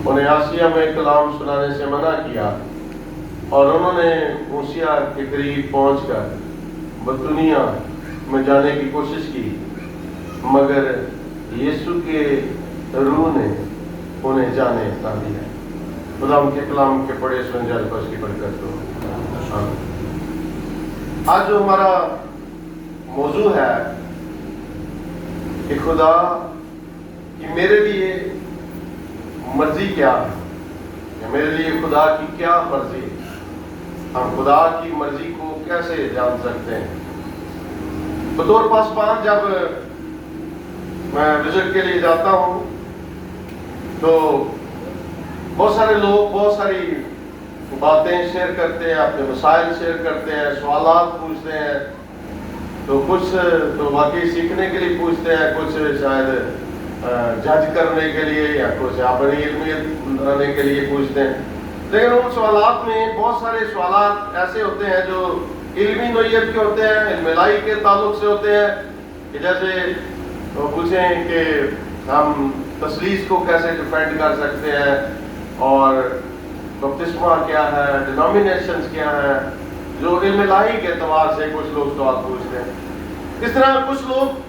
انہیں آسیہ میں کلام سنانے سے منع کیا اور انہوں نے موسیٰ کے قریب پہنچ کر بطنیہ میں جانے کی کوشش کی، مگر یسوع کے روح نے انہیں جانے نہ دیا۔ خدا ان کے کلام کے پڑھے سن جائے پر اس کی برکت ہو۔ آج جو ہمارا موضوع ہے کہ خدا کی میرے لیے مرضی کیا ہے، کہ میرے لیے خدا کی کیا مرضی ہے، ہم خدا کی مرضی کو کیسے جان سکتے ہیں۔ بطور پاسبان جب میں وزٹ کے لیے جاتا ہوں تو بہت سارے لوگ بہت ساری باتیں شیئر کرتے ہیں، اپنے مسائل شیئر کرتے ہیں، سوالات پوچھتے ہیں، تو کچھ تو واقعی سیکھنے کے لیے پوچھتے ہیں، کچھ شاید جج کرنے کے لیے یا کچھ اپنی علمیت بنانے کے لیے پوچھتے ہیں۔ لیکن ان سوالات میں بہت سارے سوالات ایسے ہوتے ہیں جو علمی نوعیت کے ہوتے ہیں، علم الہی کے تعلق سے ہوتے ہیں، کہ جیسے وہ پوچھیں کہ ہم تثلیث کو کیسے ڈیفینڈ کر سکتے ہیں، اور بپتسمہ کیا ہے، ڈینومینیشنز کیا ہے، جو علم الہی کے اعتبار سے کچھ لوگ سوال پوچھتے ہیں۔ اس طرح کچھ لوگ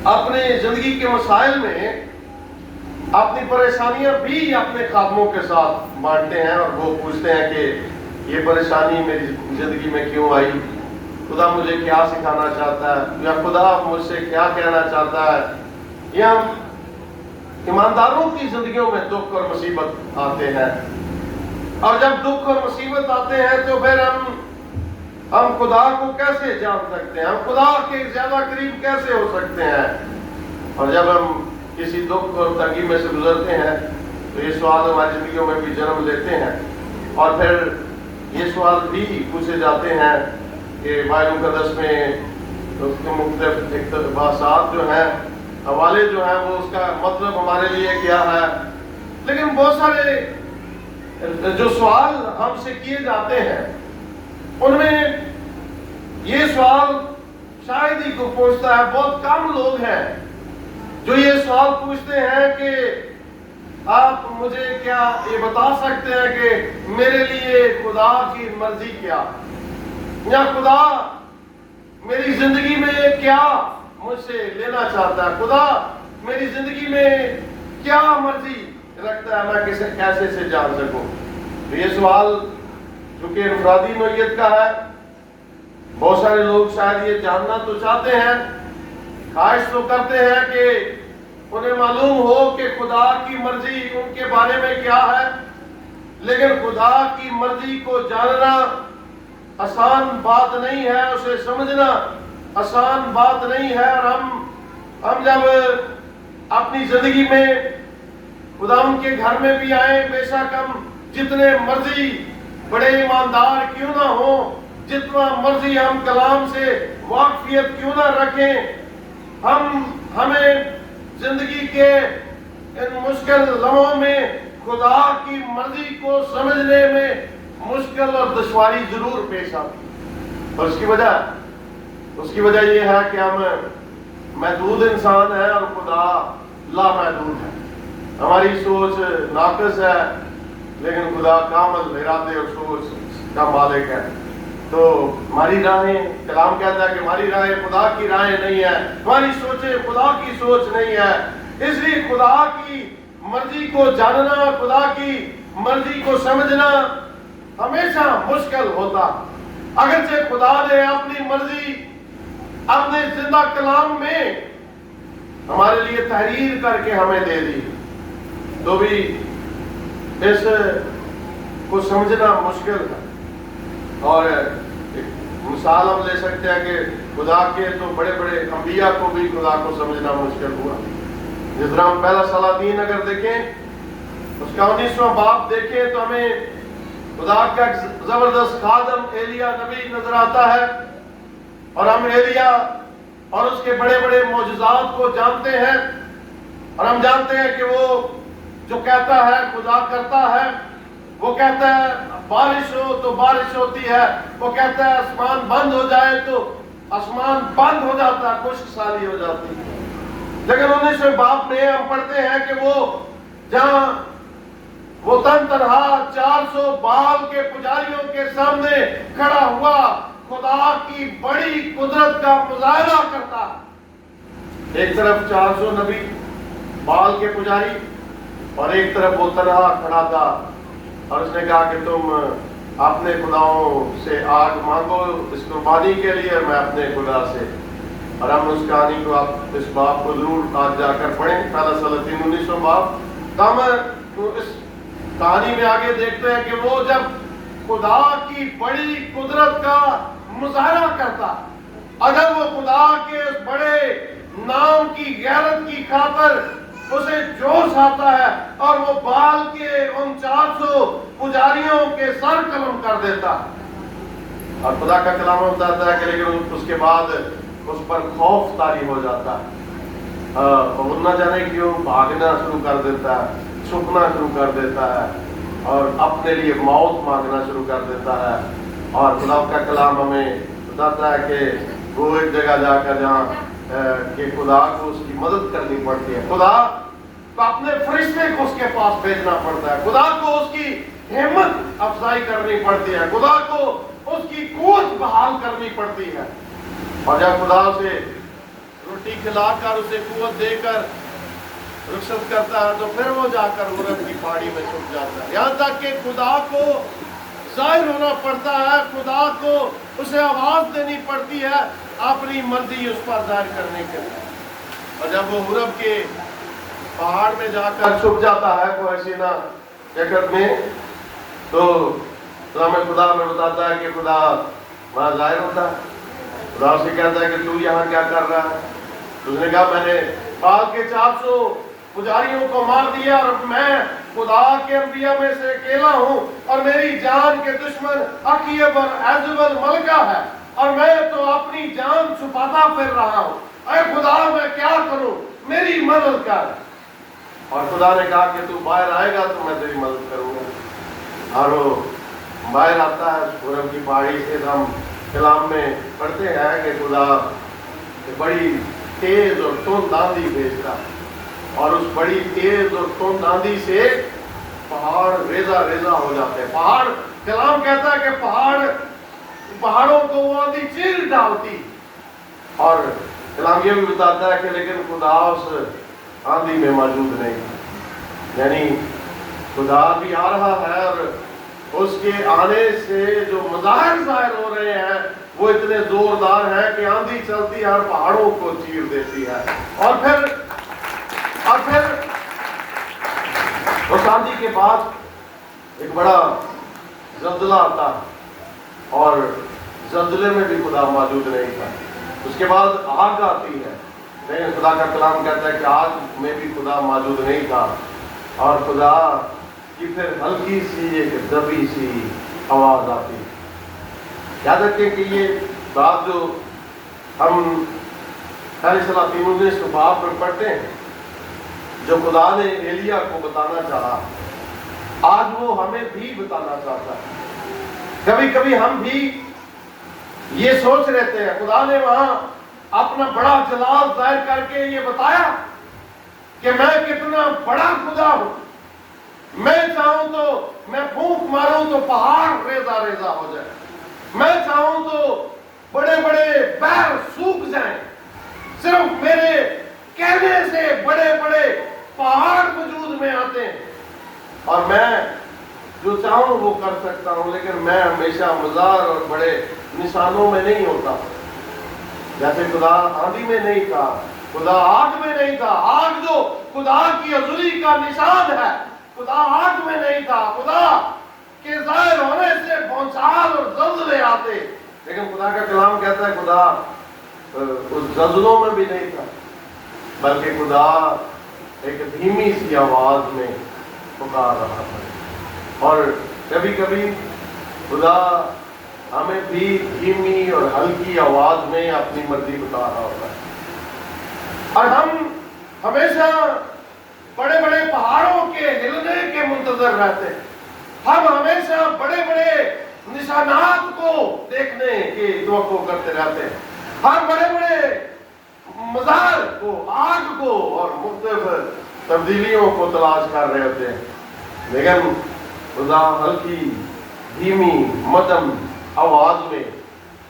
اپنے زندگی کے مسائل میں اپنی پریشانیاں بھی اپنے خادموں کے ساتھ بانٹتے ہیں، اور وہ پوچھتے ہیں کہ یہ پریشانی میری زندگی میں کیوں آئی، خدا مجھے کیا سکھانا چاہتا ہے، یا خدا مجھ سے کیا کہنا چاہتا ہے۔ یا ایمانداروں کی زندگیوں میں دکھ اور مصیبت آتے ہیں، اور جب دکھ اور مصیبت آتے ہیں تو پھر ہم خدا کو کیسے جان سکتے ہیں، ہم خدا کے زیادہ قریب کیسے ہو سکتے ہیں۔ اور جب ہم کسی دکھ اور تنگی میں سے گزرتے ہیں تو یہ سوال ہماری زندگیوں میں بھی جنم لیتے ہیں، اور پھر یہ سوال بھی پوچھے جاتے ہیں کہ بائبل مقدس میں اس کے مختلف اقتباسات جو ہیں، حوالے جو ہیں، وہ اس کا مطلب ہمارے لیے کیا ہے۔ لیکن بہت سارے جو سوال ہم سے کیے جاتے ہیں ان میں یہ سوال شاید ہی کو پوچھتا ہے، بہت کم لوگ ہیں جو یہ سوال پوچھتے ہیں کہ آپ مجھے کیا یہ بتا سکتے ہیں کہ میرے لیے خدا کی مرضی کیا، یا خدا میری زندگی میں کیا مجھ سے لینا چاہتا ہے، خدا میری زندگی میں کیا مرضی رکھتا ہے، میں کیسے سے جان سکوں۔ تو یہ سوال چونکہ انفرادی نوعیت کا ہے، بہت سارے لوگ شاید یہ جاننا تو چاہتے ہیں، خواہش تو کرتے ہیں کہ انہیں معلوم ہو کہ خدا کی مرضی ان کے بارے میں کیا ہے، لیکن خدا کی مرضی کو جاننا آسان بات نہیں ہے، اسے سمجھنا آسان بات نہیں ہے۔ اور ہم جب اپنی زندگی میں خدا ان کے گھر میں بھی آئیں، بے شک ہم جتنے مرضی بڑے ایماندار کیوں نہ ہوں، جتنا مرضی ہم کلام سے واقفیت کیوں نہ رکھیں، ہمیں زندگی کے ان مشکل لمحوں میں خدا کی مرضی کو سمجھنے میں مشکل اور دشواری ضرور پیش آتی ہے۔ اور اس کی وجہ یہ ہے کہ ہم محدود انسان ہیں اور خدا لامحدود ہے۔ ہماری سوچ ناقص ہے، لیکن خدا کامل ارادے اور سوچ کا مالک ہے۔ تو ہماری راہیں، کلام کہتا ہے کہ ہماری راہیں خدا کی راہیں نہیں ہے، ہماری سوچیں خدا کی سوچ نہیں ہے۔ اس لیے خدا کی مرضی کو جاننا، خدا کی مرضی کو سمجھنا ہمیشہ مشکل ہوتا۔ اگرچہ خدا نے اپنی مرضی اپنے زندہ کلام میں ہمارے لیے تحریر کر کے ہمیں دے دی، تو بھی اس کو سمجھنا مشکل ہے۔ اور ایک مثال ہم لے سکتے ہیں کہ خدا کے تو بڑے بڑے انبیاء کو بھی خدا کو سمجھنا مشکل ہوا۔ جس طرح ہم پہلا سلاطین اگر دیکھیں، اس کا 19واں باب دیکھیں تو ہمیں خدا کا ایک زبردست خادم ایلیا نبی نظر آتا ہے، اور ہم ایلیا اور اس کے بڑے بڑے معجزات کو جانتے ہیں، اور ہم جانتے ہیں کہ وہ جو کہتا ہے خدا کرتا ہے۔ وہ کہتا ہے بارش ہو تو بارش ہوتی ہے، وہ کہتا ہے آسمان بند ہو جائے تو آسمان بند ہو جاتا ہے، خشک سالی ہو جاتی ہے۔ لیکن 19ویں باب میں ہم پڑھتے ہیں کہ وہ جہاں وہ تن تنہا 400 بال کے پجاریوں کے سامنے کھڑا ہوا خدا کی بڑی قدرت کا مظاہرہ کرتا. ایک طرف 400 نبی بال کے پجاری اور ایک طرف وہ تنہا کھڑا تھا. اور اس نے کہا کہ تم اپنے خداؤں سے آگ مانگو اس قربانی کے لیے، میں اپنے خدا سے. اور ہم اس کہانی کو آپ اس باب کو ضرور آج جا کر پڑھیں، پہلا سلاطین 19 باب. تو ہم اس کہانی میں آگے دیکھتے ہیں کہ وہ جب خدا کی بڑی قدرت کا مظاہرہ کرتا، اگر وہ خدا کے اس بڑے نام کی غیرت کی خاطر اسے جوش آتا ہے اور وہ بال کے ان 400 پجاریوں کے سر قلم کر دیتا. اور خدا کا کلام بتاتا ہے کہ لیکن اس کے بعد اس پر خوف طاری ہو جاتا ہے، اور نہ جانے کیوں بھاگنا شروع کر دیتا ہے، چھپنا شروع کر دیتا ہے اور اپنے لیے موت مانگنا شروع کر دیتا ہے. اور خدا کا کلام ہمیں بتاتا ہے کہ وہ ایک جگہ جا کر جہاں کہ خدا کو اس کی مدد کرنی پڑتی ہے، خدا کو اپنے فرشتے کو اس کے پاس بھیجنا پڑتا ہے، خدا کو اس کی ہمت افزائی کرنی پڑتی ہے، خدا کو اس کی قوت بحال کرنی پڑتی ہے. اور جب خدا سے روٹی کھلا کر اسے قوت دے کر رخصت کرتا ہے تو پھر وہ جا کر عورت کی پہاڑی میں چھپ جاتا ہے، یہاں تک کہ خدا کو ظاہر ہونا پڑتا ہے، خدا کو اسے آواز دینی پڑتی ہے اپنی مرضی اس پر ظاہر کرنے کے لیے. اور جب وہ عرب کے پہاڑ میں جا کر چھپ جاتا ہے کوہ سینا جگت میں، تو کلام خدا میں بتاتا ہے کہ خدا وہاں ظاہر ہوتا ہے. خدا سے کہتا ہے کہ تو یہاں کیا کر رہا ہے؟ اس نے کہا میں نے بال کے 400 پجاریوں کو مار دیا اور میں خدا کے انبیاء میں سے اکیلا ہوں اور میری جان کے دشمن عقیب اور ایزبل ملکہ ہے اور میں تو اپنی جان چھپاتا پھر رہا ہوں. اے خدا میں کیا کروں، میری مدد کر. اور خدا نے کہا کہ تو باہر آئے گا تو میں تیری مدد کروں گا. اور وہ باہر آتا ہے عرب کی پہاڑی سے. ہم کلام میں پڑھتے ہیں کہ خدا بڑی تیز اور تند آندھی بھیجتا اور اس بڑی تیز اور تند آندھی سے پہاڑ ریزہ ریزہ ہو جاتے ہیں. پہاڑ، کلام کہتا ہے کہ پہاڑوں کو وہ آندھی چیر ڈالتی. اور کلام یہ بھی بتاتا ہے کہ لیکن خدا اس آندھی میں موجود نہیں، یعنی خدا بھی آ رہا ہے اور اس کے آنے سے جو مظاہر ظاہر ہو رہے ہیں وہ اتنے زوردار ہیں کہ آندھی چلتی ہے اور پہاڑوں کو چیر دیتی ہے. اور پھر اس آندھی کے بعد ایک بڑا زلزلہ آتا ہے اور زلزلے میں بھی خدا موجود نہیں تھا. اس کے بعد آگ آتی ہے، لیکن خدا کا کلام کہتا ہے کہ آگ میں بھی خدا موجود نہیں تھا. اور خدا کی پھر ہلکی سی ایک دبی سی آواز آتی. یاد رکھیں کہ یہ بات جو ہم پہلی سلاطین 19 باب میں پڑھتے ہیں جو خدا نے ایلیا کو بتانا چاہا، آج وہ ہمیں بھی بتانا چاہتا ہے. کبھی کبھی ہم بھی یہ سوچ رہتے ہیں خدا نے وہاں اپنا بڑا جلال ظاہر کر کے یہ بتایا کہ میں کتنا بڑا خدا ہوں، میں چاہوں تو میں پھونک ماروں تو پہاڑ ریزہ ریزہ ہو جائے، میں چاہوں تو بڑے بڑے پیر سوکھ جائیں، صرف میرے کہنے سے بڑے بڑے پہاڑ وجود میں آتے ہیں اور میں جو چاہوں وہ کر سکتا ہوں. لیکن میں ہمیشہ مزار اور بڑے نشانوں میں نہیں ہوتا. جیسے خدا آندھی میں نہیں تھا، خدا آگ میں نہیں تھا. آگ جو خدا کی حضوری کا نشان ہے، خدا آگ میں نہیں تھا. خدا کے ظاہر ہونے سے بھونچال اور زلزلے آتے، لیکن خدا کا کلام کہتا ہے خدا اس زلزلوں میں بھی نہیں تھا، بلکہ خدا ایک دھیمی سی آواز میں پکار رہا تھا. اور کبھی کبھی خدا ہمیں بھی دھیمی اور ہلکی آواز میں اپنی مرضی بتا رہا ہوتا ہے. اور ہم ہمیشہ بڑے بڑے پہاڑوں کے ہلنے کے منتظر رہتے ہیں. ہم ہمیشہ بڑے بڑے نشانات کو دیکھنے کی توقع کرتے رہتے ہیں. ہم بڑے بڑے مظاہر کو، آگ کو اور مختلف تبدیلیوں کو تلاش کر رہے ہوتے ہیں. لیکن خدا ہلکی دھیمی مدھم آواز میں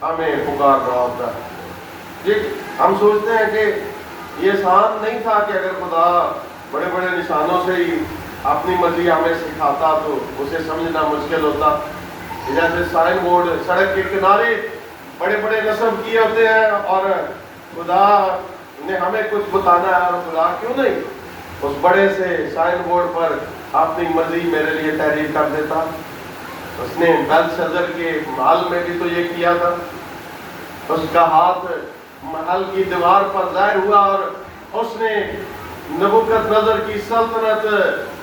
ہمیں پکار رہا ہوتا ہے۔ ہم سوچتے ہیں کہ یہ آسان نہیں تھا کہ اگر خدا بڑے بڑے نشانوں سے ہی اپنی مرضی ہمیں سکھاتا تو اسے سمجھنا مشکل ہوتا۔ جیسے سائن بورڈ سڑک کے کنارے بڑے بڑے نصب کیے ہوتے ہیں اور خدا نے ہمیں کچھ بتانا ہے، اور خدا کیوں نہیں اس بڑے سے سائن بورڈ پر اپنی مرضی میرے لیے تحریر کر دیتا۔ اس نے بیلشزر کے محل میں بھی تو یہ کیا تھا، اس کا ہاتھ محل کی دیوار پر ظاہر ہوا اور اس نے نبوکت نظر کی سلطنت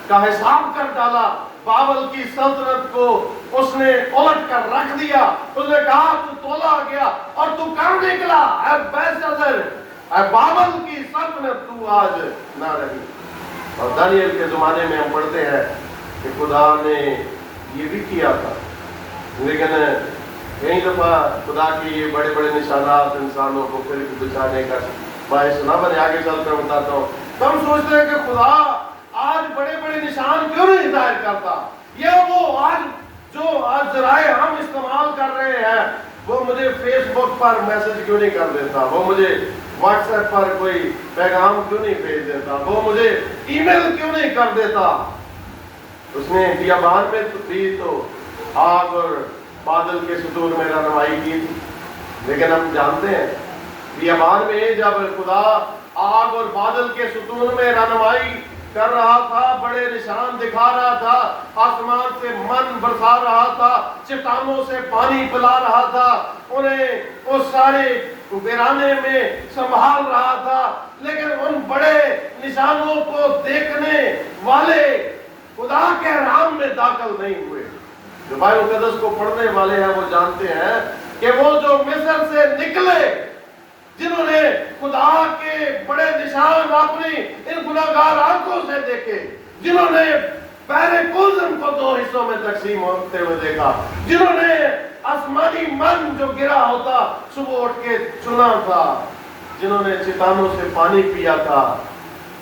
کا حساب کر ڈالا۔ بابل کی سلطنت کو اس نے الٹ کر رکھ دیا۔ اس نے کہا تو تولا گیا اور تو کر نکلا، اے بیلشزر، اے بابل کی سلطنت تو آج نہ رہی۔ اور دانیل کے زمانے میں ہم پڑھتے ہیں کہ خدا نے یہ بھی کیا تھا، لیکن کئی دفعہ خدا کی یہ بڑے بڑے نشانات انسانوں کو پھر بچانے کا باعث نہ بنے۔ آگے چل کر بتاتا ہوں۔ تو ہم سوچتے ہیں کہ خدا آج بڑے بڑے نشان کیوں نہیں ظاہر کرتا، یا وہ آج ذرائع ہم استعمال کر رہے ہیں وہ مجھے فیس بک پر میسج کیوں نہیں کر دیتا، وہ مجھے واٹس ایپ پر کوئی پیغام کیوں نہیں بھیج دیتا، وہ مجھے ای میل کیوں نہیں کر دیتا۔ اس نے بیابان میں بھی تو آگ اور بادل کے ستون میں رہنمائی کی تھی، لیکن ہم جانتے ہیں بیابان میں جب خدا آگ اور بادل کے ستون میں رہنمائی کر رہا تھا، بڑے نشان دکھا رہا تھا، آسمان سے من برسا رہا تھا، چٹانوں سے پانی پلا رہا تھا، انہیں اس سارے ویرانے میں سنبھال رہا تھا، لیکن ان بڑے نشانوں کو دیکھنے والے خدا کے رام میں داخل نہیں ہوئے۔ جو بائبل مقدس کو پڑھنے والے ہیں وہ جانتے ہیں کہ وہ جو مصر سے نکلے، جنہوں نے خدا کے بڑے نشان اپنی ان گناہگار آنکھوں سے دیکھے، جنہوں نے بحر کلزم کو دو حصوں میں تقسیم ہوتے ہوئے دیکھا، جنہوں نے آسمانی من جو گرا ہوتا صبح اٹھ کے چنا تھا، جنہوں نے چٹانوں سے پانی پیا تھا،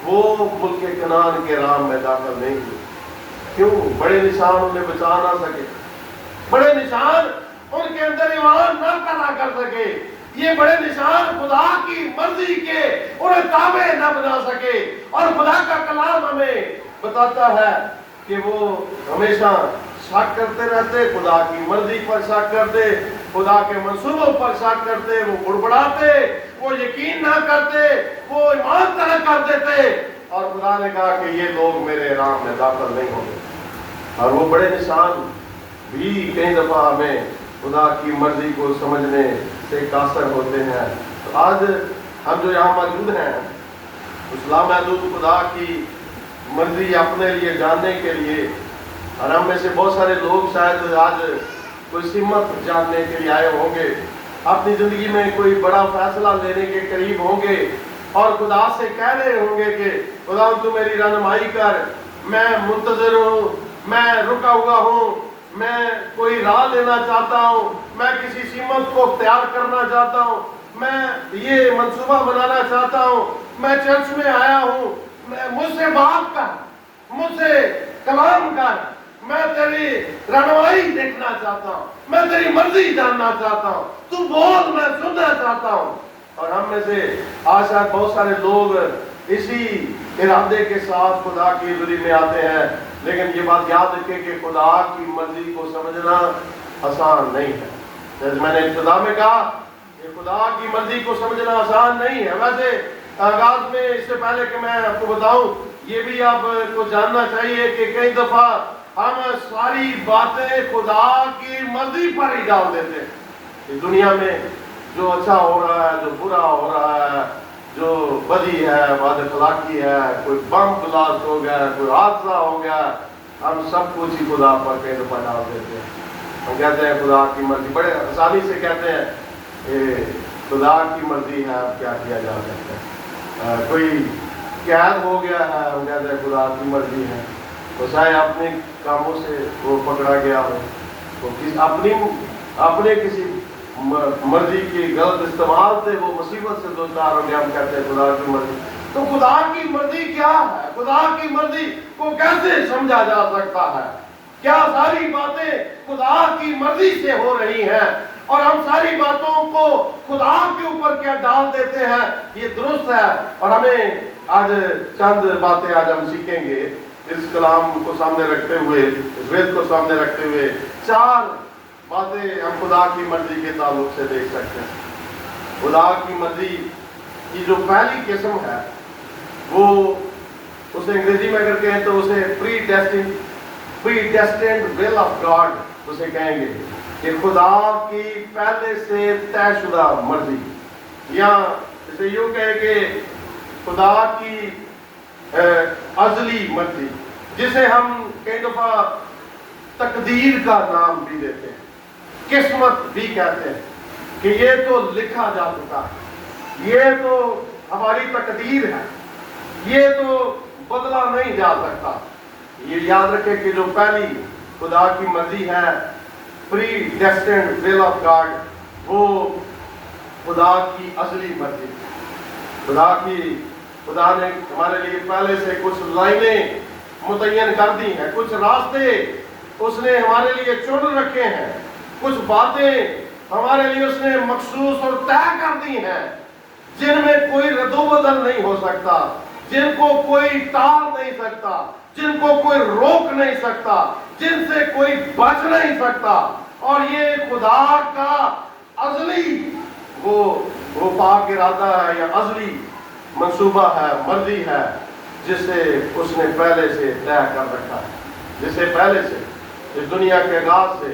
وہ ملک کنعان کے رام میں داخل نہیں ہوئے۔ کیوں؟ بڑے نشان انہیں بچا نہ سکے، بڑے نشان ان کے اندر ایمان نہ پیدا کر سکے، یہ بڑے نشان خدا کی مرضی کے انہیں تابع نہ بنا سکے۔ اور خدا کا کلام ہمیں بتاتا ہے کہ وہ ہمیشہ شک کرتے رہتے، خدا کی مرضی پر شک کرتے، خدا کے منصوبوں پر شک کرتے، وہ بڑبڑاتے، وہ یقین نہ کرتے، وہ ایمان ترک کر دیتے، اور خدا نے کہا کہ یہ لوگ میرے رام میں داخل نہیں ہوں گے۔ اور وہ بڑے نشان بھی کئی دفعہ ہمیں خدا کی مرضی کو سمجھنے سے قاصر ہوتے ہیں۔ تو آج ہم جو یہاں موجود ہیں اس لامحدود خدا کی مرضی اپنے لیے جاننے کے لیے، اور ہم میں سے بہت سارے لوگ شاید آج کوئی سمت جاننے کے لیے آئے ہوں گے، اپنی زندگی میں کوئی بڑا فیصلہ لینے کے قریب ہوں گے اور خدا سے کہہ رہے ہوں گے کہ خدا تو میری رہنمائی کر، میں منتظر ہوں، میں رکا ہوا ہوں، میں کوئی راہ لینا چاہتا ہوں، میں کسی سمت کو اختیار کرنا چاہتا ہوں، میں یہ منصوبہ بنانا چاہتا ہوں، میں چرچ میں آیا ہوں، مجھ سے بات کر، مجھ سے کلام کر، میں تیری رہنمائی دیکھنا چاہتا ہوں، میں تیری مرضی جاننا چاہتا ہوں، تو بول، میں سننا چاہتا ہوں۔ اور ہم میں سے آج شاید بہت سارے لوگ اسی ارادے کے ساتھ خدا کی حضوری میں آتے ہیں، لیکن یہ بات یاد رکھیں کہ خدا کی مرضی کو سمجھنا آسان نہیں ہے۔ جیسے میں نے ابتدا میں کہا کہ خدا کی مرضی کو سمجھنا آسان نہیں ہے۔ ویسے آغاز میں اس سے پہلے کہ میں آپ کو بتاؤں، یہ بھی آپ کو جاننا چاہیے کہ کئی دفعہ ہم ساری باتیں خدا کی مرضی پر ہی ڈال دیتے ہیں۔ اس دنیا میں جو اچھا ہو رہا ہے، جو برا ہو رہا ہے، جو بدی ہے، بد اخلاقی ہے، کوئی بم بلاسٹ ہو گیا، کوئی حادثہ ہو گیا، ہم سب کچھ ہی خدا پر کئی دفعہ ڈال دیتے ہیں۔ ہم کہتے ہیں خدا کی مرضی، بڑے آسانی سے کہتے ہیں کہ خدا کی مرضی ہے، اب کیا کیا جا سکتا ہے۔ کوئی قید ہو گیا ہے، ہم کہتے ہیں خدا کی مرضی ہے، وہ چاہے اپنے کاموں سے وہ پکڑا گیا ہو، وہ اپنے کسی مرضی کی غلط استعمال سے وہ مصیبت سے دو چار ہو گیا، ہم کہتے ہیں خدا کی مرضی۔ تو خدا کی مرضی کیا ہے؟ خدا کی مرضی کو کیسے سمجھا جا سکتا ہے؟ کیا ساری باتیں خدا کی مرضی سے ہو رہی ہیں اور ہم ساری باتوں کو خدا کے اوپر کیا ڈال دیتے ہیں؟ یہ درست ہے، اور ہمیں آج چند باتیں آج ہم سیکھیں گے اس کلام کو سامنے رکھتے ہوئے، اس وید کو سامنے رکھتے ہوئے 4 باتیں ہم خدا کی مرضی کے تعلق سے دیکھ سکتے ہیں۔ خدا کی مرضی کی جو پہلی قسم ہے وہ اسے انگریزی میں اگر کہیں تو اسے پری ڈیسٹینڈ ول آف گاڈ اسے کہیں گے، کہ خدا کی پہلے سے طے شدہ مرضی، یا اسے یوں کہیں کہ خدا کی ازلی مرضی، جسے ہم کئی دفعہ تقدیر کا نام بھی دیتے ہیں، قسمت بھی کہتے ہیں، کہ یہ تو لکھا جا چکا ہے، یہ تو ہماری تقدیر ہے، یہ تو بدلا نہیں جا سکتا۔ یہ یاد رکھیں کہ جو پہلی خدا کی مرضی ہے، پری ڈیسٹینڈ ول آف گاڈ، وہ خدا کی ازلی مرضی، خدا نے ہمارے لیے پہلے سے کچھ لائنیں متعین کر دی ہیں، کچھ راستے اس نے ہمارے لیے چن رکھے ہیں، کچھ باتیں ہمارے لیے اس نے مخصوص اور طے کر دی ہیں، جن میں کوئی رد و بدل نہیں ہو سکتا، جن کو کوئی ٹال نہیں سکتا، جن کو کوئی روک نہیں سکتا، جن سے کوئی بچ نہیں سکتا۔ اور یہ خدا کا ازلی وہ پاک ارادہ ہے یا ازلی منصوبہ ہے، مرضی ہے، جسے اس نے پہلے سے طے کر رکھا ہے، جسے پہلے سے اس دنیا کے آغاز سے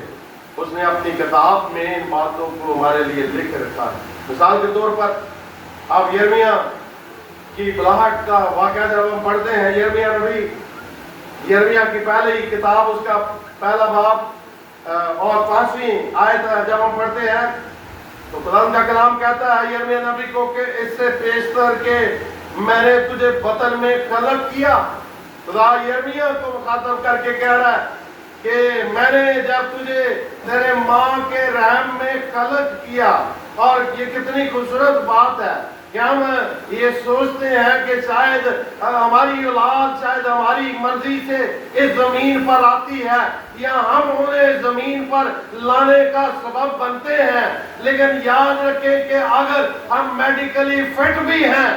اس نے اپنی کتاب میں ان باتوں کو ہمارے لیے لکھ رکھا ہے۔ مثال کے طور پر آپ یرمیہ کی بلاہٹ کا واقعہ جب ہم پڑھتے ہیں، یرمیہ کی پہلی کتاب، اس کا پہلا باب اور 5ویں آیت جب ہم پڑھتے ہیں تو خدا کا کلام کہتا ہے یرمیہ نبی کو کہ اس سے پیشتر کہ میں نے تجھے بطن میں خلق کیا۔ خدا یرمیہ کو مخاطب کر کے کہہ رہا ہے کہ میں نے جب تجھے تیرے ماں کے رحم میں خلق کیا۔ اور یہ کتنی خوبصورت بات ہے کہ ہم یہ سوچتے ہیں کہ شاید ہماری اولاد شاید ہماری مرضی سے اس زمین پر آتی ہے یا ہم انہیں زمین پر لانے کا سبب بنتے ہیں، لیکن یاد رکھیں کہ اگر ہم میڈیکلی فٹ بھی ہیں،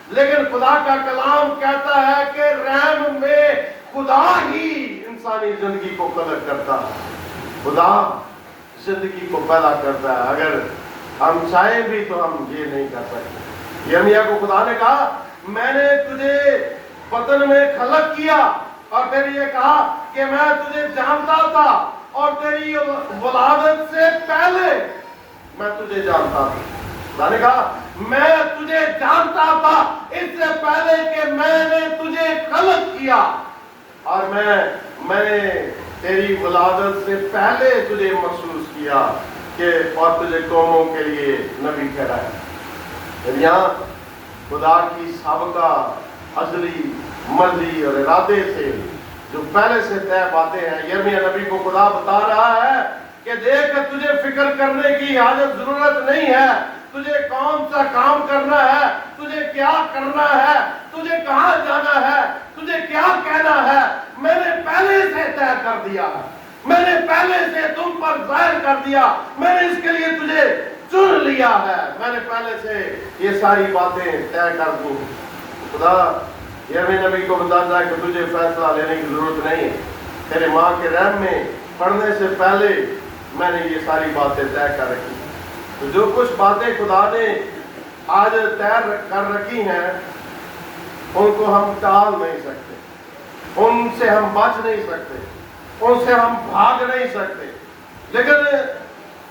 لیکن خدا کا کلام کہتا ہے کہ رحم میں خدا ہی انسانی زندگی کو خلق کرتا ہے، خدا زندگی کو پیدا کرتا ہے۔ اگر ہم چاہیں بھی تو ہم یہ نہیں کر سکتے۔ یرمیہ کو خدا نے کہا میں نے تجھے بطن میں خلق کیا، اور پھر یہ کہا کہ میں تجھے جانتا تھا اور تیری ولادت سے پہلے میں تجھے جانتا تھا۔ خدا نے کہا میں تجھے جانتا تھا اس سے پہلے کہ میں نے تجھے خلق کیا، اور میں نے تیری ولادت سے پہلے تجھے محسوس کیا کہ اور تجھے قوموں کے لیے نبی ٹھہرایا۔ یہاں خدا کی سابقہ ازلی مرضی اور ارادے سے جو پہلے سے طے باتیں ہیں، یرمیہ نبی کو خدا بتا رہا ہے کہ دیکھ تجھے فکر کرنے کی حاجت ضرورت نہیں ہے، تجھے کون سا کام کرنا ہے، تجھے کیا کرنا ہے، تجھے کہاں جانا ہے، تجھے کیا کہنا ہے، میں نے پہلے سے طے کر دیا ہے، میں نے پہلے سے تم پر ظاہر کر دیا، میں نے اس کے لیے تجھے چن لیا ہے، میں نے پہلے سے یہ ساری باتیں طے کر دی۔ خدا یرمیہ نبی کو بتاتا ہے کہ تجھے فیصلہ لینے کی ضرورت نہیں ہے، تیرے ماں کے رحم میں پڑھنے سے پہلے میں نے یہ ساری باتیں طے کر رکھی۔ تو جو کچھ باتیں خدا نے آج طے کر رکھی ہیں ان کو ہم ٹال نہیں سکتے، ان سے ہم بچ نہیں سکتے، ان سے ہم بھاگ نہیں سکتے۔ لیکن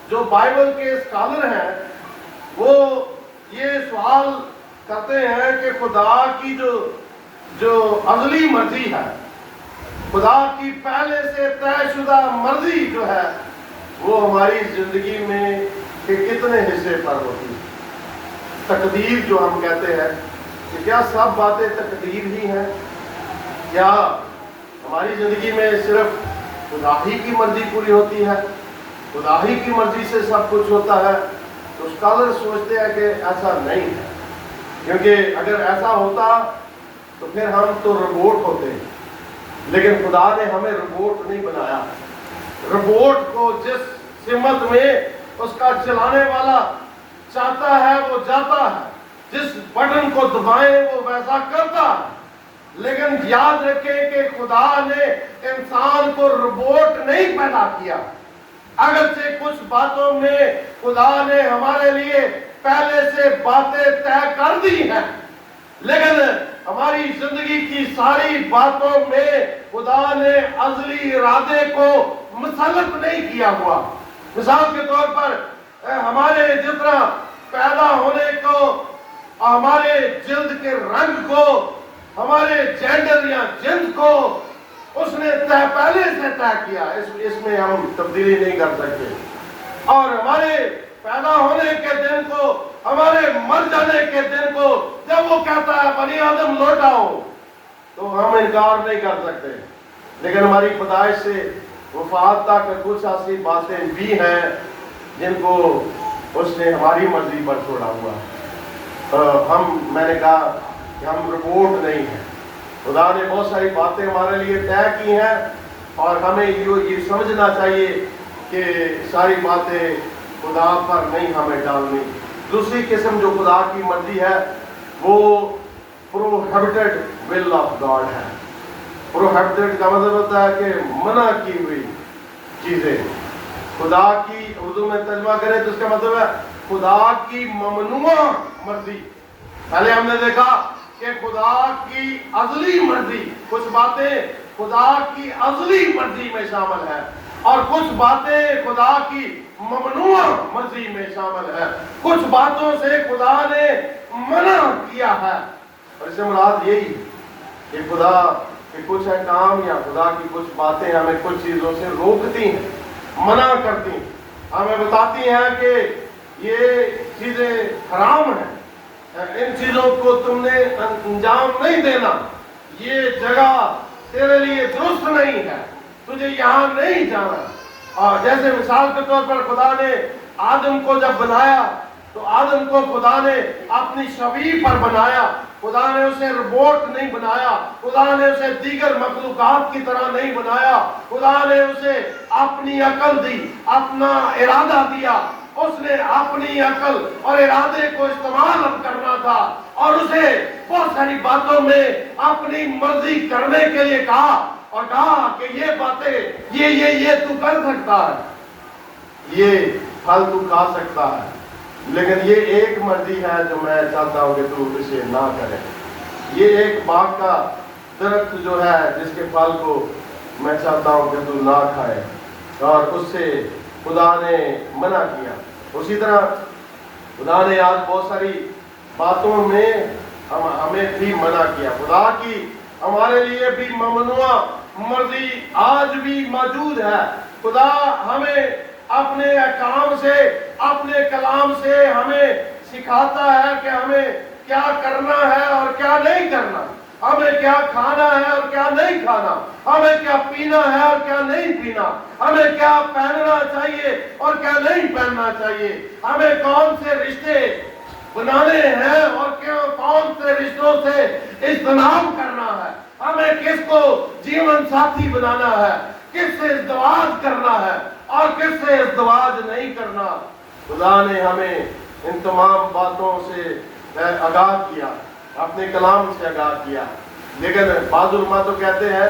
جو بائبل کے اسکالر ہیں وہ یہ سوال کرتے ہیں کہ خدا کی جو ازلی مرضی ہے، خدا کی پہلے سے طے شدہ مرضی جو ہے وہ ہماری زندگی میں کہ کتنے حصے پر ہوتی ہے۔ تقدیر جو ہم کہتے ہیں کہ کیا سب باتیں تقدیر ہی ہیں، کیا ہماری زندگی میں صرف خدا ہی کی مرضی پوری ہوتی ہے، خدا ہی کی مرضی سے سب کچھ ہوتا ہے؟ تو اسکالر سوچتے ہیں کہ ایسا نہیں ہے، کیونکہ اگر ایسا ہوتا تو پھر ہم تو روبوٹ ہوتے ہیں. لیکن خدا نے ہمیں روبوٹ نہیں بنایا. روبوٹ کو جس سمت میں اس کا چلانے والا چاہتا ہے وہ جاتا ہے, جس بٹن کو دبائیں وہ ویسا کرتا ہے. لیکن یاد رکھیں کہ خدا نے انسان کو روبوٹ نہیں پیدا کیا. اگرچہ کچھ باتوں میں خدا نے ہمارے لیے پہلے سے باتیں طے کر دی ہیں, لیکن ہماری زندگی کی ساری باتوں میں خدا نے ازلی ارادے کو مسلط نہیں کیا ہوا. مثال کے طور پر ہمارے جس طرح پیدا ہونے کو, ہمارے جلد کے رنگ کو, ہمارے جینڈر یا جنس کو اس نے پہلے سے طے کیا. اس میں ہم تبدیلی نہیں کر سکتے. اور ہمارے پیدا ہونے کے دن کو, ہمارے مر جانے کے دن کو جب وہ کہتا ہے بنی آدم لوٹ آؤ, تو ہم انکار نہیں کر سکتے. لیکن ہماری پیدائش سے وفات تک کچھ ایسی باتیں بھی ہیں جن کو اس نے ہماری مرضی پر چھوڑا ہوا. میں نے کہا کہ ہم روبوٹ نہیں ہیں. خدا نے بہت ساری باتیں ہمارے لیے طے کی ہیں اور ہمیں یہ سمجھنا چاہیے کہ ساری باتیں خدا پر نہیں ہمیں ڈالنی. دوسری قسم جو خدا کی مرضی ہے وہ پروہیبٹڈ ول آف گاڈ ہے. پروہیبٹڈ کا مطلب ہوتا ہے کہ منع کی ہوئی چیزیں. خدا کی اردو میں ترجمہ کریں تو اس کا مطلب ہے خدا کی ممنوع مرضی. پہلے ہم نے دیکھا کہ خدا کی ازلی مرضی, کچھ باتیں خدا کی ازلی مرضی میں شامل ہے اور کچھ باتیں خدا کی ممنوع مرضی میں شامل ہے. کچھ باتوں سے خدا نے منع کیا ہے, اور اس سے مراد یہی کہ خدا کے کچھ احکام یا خدا کی کچھ باتیں ہمیں کچھ چیزوں سے روکتی ہیں, منع کرتی ہیں, ہمیں بتاتی ہیں کہ یہ چیزیں حرام ہیں, ان چیزوں کو تم نے انجام نہیں دینا, یہ جگہ تیرے لیے درست نہیں ہے, تجھے یہاں نہیں جانا. اور جیسے مثال کے طور پر خدا نے آدم کو جب بنایا تو آدم کو خدا نے اپنی شبیہ پر بنایا. خدا نے اسے روبوٹ نہیں بنایا, خدا نے اسے دیگر مخلوقات کی طرح نہیں بنایا. خدا نے اسے اپنی عقل دی, اپنا ارادہ دیا. اس نے اپنی عقل اور ارادے کو استعمال اب کرنا تھا اور اسے بہت ساری باتوں میں اپنی مرضی کرنے کے لیے کہا اور کہا کہ یہ باتیں یہ تو کر سکتا ہے, یہ پھل تو کھا سکتا ہے, لیکن یہ ایک مرضی ہے جو میں چاہتا ہوں کہ تو اسے نہ کرے. یہ ایک باغ کا درخت جو ہے جس کے پھل کو میں چاہتا ہوں کہ تو نہ کھائے, اور اس سے خدا نے منع کیا. اسی طرح خدا نے آج بہت ساری باتوں میں ہمیں بھی منع کیا. خدا کی ہمارے لیے بھی ممنوع مرضی آج بھی موجود ہے. خدا ہمیں اپنے احکام سے, اپنے کلام سے ہمیں سکھاتا ہے کہ ہمیں کیا کرنا ہے اور کیا نہیں کرنا, ہمیں کیا کھانا ہے اور کیا نہیں کھانا, ہمیں کیا پینا ہے اور کیا نہیں پینا, ہمیں کیا پہننا چاہیے اور کیا نہیں پہننا چاہیے, ہمیں کون سے رشتے بنانے ہیں اور کون سے رشتوں سے اجتناب کرنا ہے, ہمیں کس کو جیون ساتھی بنانا ہے, کس سے ازدواج کرنا ہے اور کس سے ازدواج نہیں کرنا. خدا نے ہمیں ان تمام باتوں سے آگاہ کیا, اپنے کلام سے آگاہ کیا. لیکن بعض علماء تو کہتے ہیں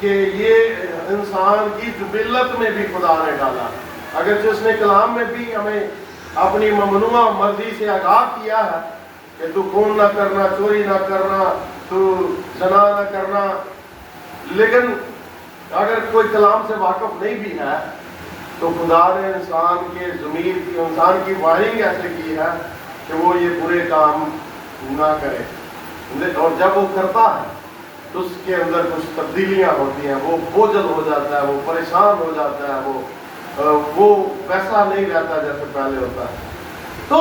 کہ یہ انسان کی جبلت میں بھی خدا نے ڈالا, اگرچہ اس نے کلام میں بھی ہمیں اپنی ممنوع مرضی سے آگاہ کیا ہے کہ تو خون نہ کرنا, چوری نہ کرنا, تو زنا نہ کرنا. لیکن اگر کوئی کلام سے واقف نہیں بھی ہے تو خدا نے انسان کے ضمیر کی, انسان کی وائرنگ ایسے کی ہے کہ وہ یہ برے کام نہ کرے. اور جب وہ کرتا ہے تو اس کے اندر کچھ تبدیلیاں ہوتی ہیں, وہ بوجھل ہو جاتا ہے, وہ پریشان ہو جاتا ہے, وہ ویسا نہیں رہتا جیسے پہلے ہوتا ہے. تو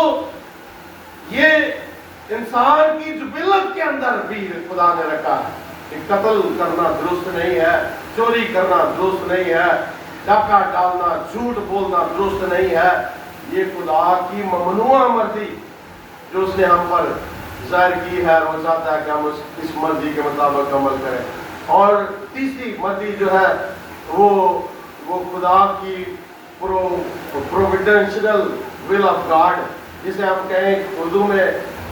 یہ انسان کی جبلت کے اندر بھی خدا نے رکھا ہے کہ قتل کرنا درست نہیں ہے, چوری کرنا درست نہیں ہے, ڈاکہ ڈالنا, جھوٹ بولنا درست نہیں ہے. یہ خدا کی ممنوع مرضی جو اس نے ہم پر ظاہر کی ہے، وہ چاہتا ہے کہ ہم اس مرضی کے مطابق عمل کریں. اور تیسری مرضی جو ہے وہ خدا کی پروویڈنشل ول آف گاڈ، جسے ہم کہیں اردو میں،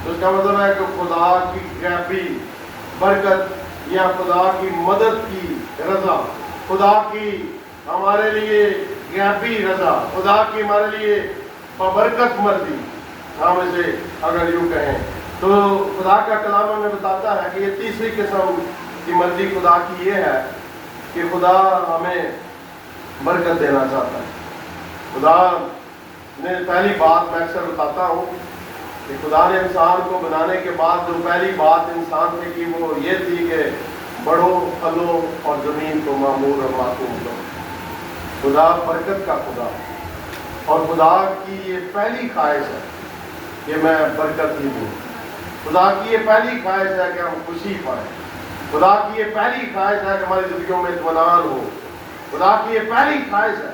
تو اس کا مطلب ہے کہ خدا کی غیبی برکت یا خدا کی مدد کی رضا، خدا کی ہمارے لیے غیبی رضا، خدا کی ہمارے لیے ببرکت مرضی، ہم اسے اگر یوں کہیں تو خدا کا کلام ہمیں بتاتا ہے کہ یہ تیسری قسم کی مرضی خدا کی یہ ہے کہ خدا ہمیں برکت دینا چاہتا ہے. خدا نے پہلی بات میں اکثر بتاتا ہوں کہ خدا نے انسان کو بنانے کے بعد جو پہلی بات انسان سے کی وہ یہ تھی کہ بڑھو پھلو اور زمین کو معمور اور معصوم کرو. خدا برکت کا خدا، اور خدا کی یہ پہلی خواہش ہے کہ میں برکت ہی دوں. خدا کی یہ پہلی خواہش ہے کہ ہم خوشی پائیں. خدا کی یہ پہلی خواہش ہے کہ ہماری زندگیوں میں اطمینان ہو. خدا کی یہ پہلی خواہش ہے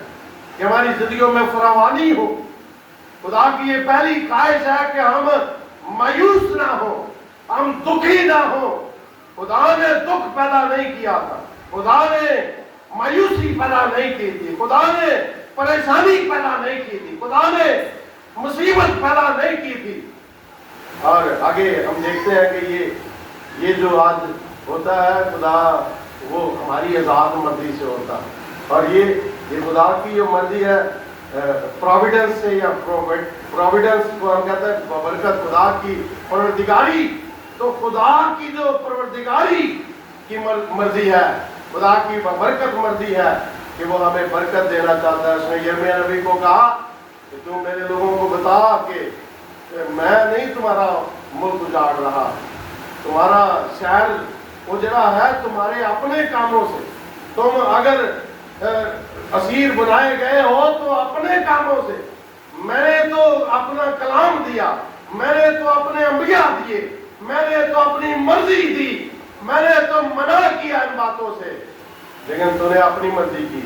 کہ ہماری زندگیوں میں فراوانی ہو. خدا کی یہ پہلی خواہش ہے کہ ہم مایوس نہ ہوں، ہم دکھی نہ ہوں. خدا نے دکھ پیدا نہیں کیا تھا، خدا نے مایوسی پیدا نہیں کی تھی، خدا نے پریشانی پیدا نہیں کی تھی، خدا نے مصیبت پیدا نہیں کی تھی. اور آگے ہم دیکھتے ہیں کہ یہ جو آج ہوتا ہے خدا وہ ہماری آزاد مرضی سے ہوتا ہے. اور یہ خدا کی جو مرضی ہے پروویڈنس سے، یا پروویڈنس کو ہم کہتے ہیں برکت، خدا کی پروردگاری. تو خدا کی جو پروردگاری کی مرضی ہے، خدا کی برکت مرضی ہے کہ وہ ہمیں برکت دینا چاہتا ہے. اس نے یرمیہ نبی کو کہا کہ تم میرے لوگوں کو بتا کہ میں نہیں تمہارا ملک اجاڑ رہا، تمہارا شہر اجڑا ہے تمہارے اپنے کاموں سے. تم اگر اسیر بنائے گئے ہو تو اپنے کاموں سے. میں نے تو اپنا کلام دیا، میں نے تو اپنے انبیاء دیے، میں نے تو اپنی مرضی دی، میں نے تو منع کیا ان باتوں سے، لیکن تو نے اپنی مرضی کی.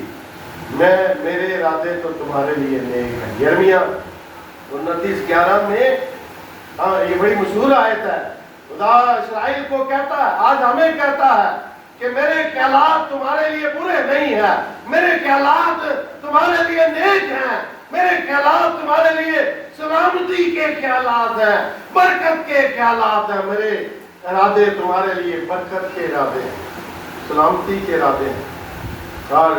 میرے ارادے تو تمہارے لیے نیک ہیں. یرمیہ 29:11 میں یہ بڑی مشہور آیت ہے. خدا اسرائیل کو کہتا ہے، آج ہمیں کہتا ہے کہ میرے خیالات تمہارے لیے برے نہیں ہیں، میرے خیالات تمہارے لیے نیک ہیں، میرے خیالات تمہارے لیے سلامتی کے خیالات ہیں، برکت کے خیالات ہیں. میرے ارادے تمہارے لیے برکت کے ارادے ہیں، سلامتی کے ارادے ہیں. اور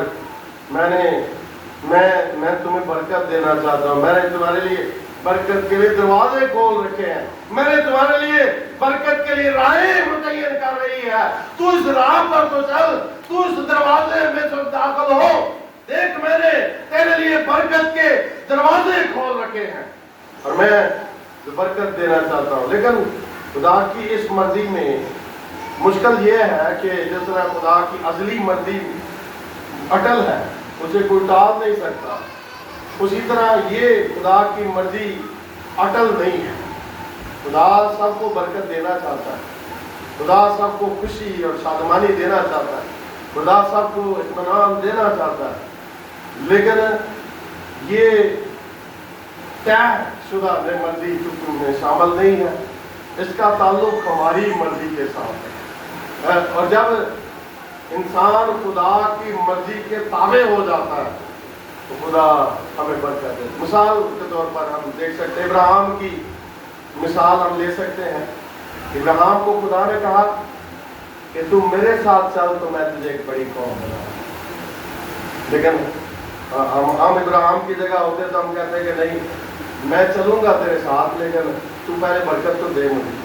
میں تمہیں برکت دینا چاہتا ہوں. میں نے تمہارے لیے برکت کے لیے دروازے کھول رکھے ہیں، میں نے تمہارے لیے برکت کے لیے راہیں متعین کر رہی ہے. تو اس راہ پر تو چل، تو اس دروازے میں تو داخل ہو. دیکھ میں نے تیرے لیے برکت کے دروازے کھول رکھے ہیں اور میں برکت دینا چاہتا ہوں. لیکن خدا کی اس مرضی میں مشکل یہ ہے کہ جس طرح خدا کی ازلی مرضی اٹل ہے، اسے کوئی ٹال نہیں سکتا، اسی طرح یہ خدا کی مرضی اٹل نہیں ہے. خدا سب کو برکت دینا چاہتا ہے، خدا سب کو خوشی اور شادمانی دینا چاہتا ہے، خدا سب کو اطمینان دینا چاہتا ہے. لیکن یہ طے شدہ مرضی حکم میں شامل نہیں ہے، اس کا تعلق ہماری مرضی کے ساتھ ہے. اور جب انسان خدا کی مرضی کے تابع ہو جاتا ہے تو خدا ہمیں برکت دے. مثال کے طور پر ہم دیکھ سکتے ہیں، ابراہیم کی مثال ہم لے سکتے ہیں. ابراہیم کو خدا نے کہا کہ تم میرے ساتھ چل تو میں تجھے ایک بڑی قوم بناؤں. لیکن ہم ابراہیم کی جگہ ہوتے تو ہم کہتے ہیں کہ نہیں، میں چلوں گا تیرے ساتھ، لیکن تو پہلے برکت تو دے مجھے.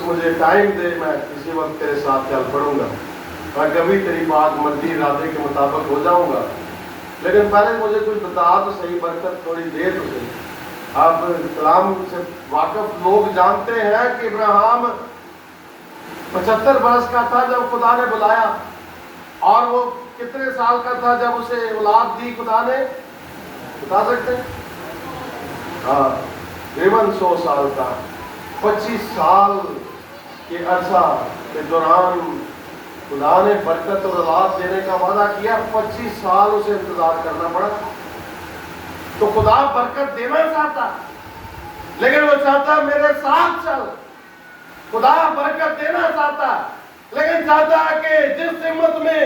مجھے ٹائم دے، میں کسی وقت تیرے ساتھ چل پڑوں گا اور کبھی تیری بات مرضی ارادے کے مطابق ہو جاؤں گا، لیکن پہلے مجھے کچھ بتا تو صحیح، برکت تھوڑی دے تو صحیح. آپ کلام سے واقف لوگ جانتے ہیں کہ ابراہیم 75 برس کا تھا جب خدا نے بلایا، اور وہ کتنے سال کا تھا جب اسے اولاد دی خدا نے، بتا سکتے ہیں؟ ہاں، تقریباً 100 سال کا. 25 سال کے عرصہ کے دوران خدا نے برکت اور اولاد دینے کا وعدہ کیا، 25 سال اسے انتظار کرنا پڑا. تو خدا برکت دینا چاہتا، لیکن وہ چاہتا ہے میرے ساتھ چل. خدا برکت دینا چاہتا ہے، لیکن چاہتا ہے کہ جس سمت میں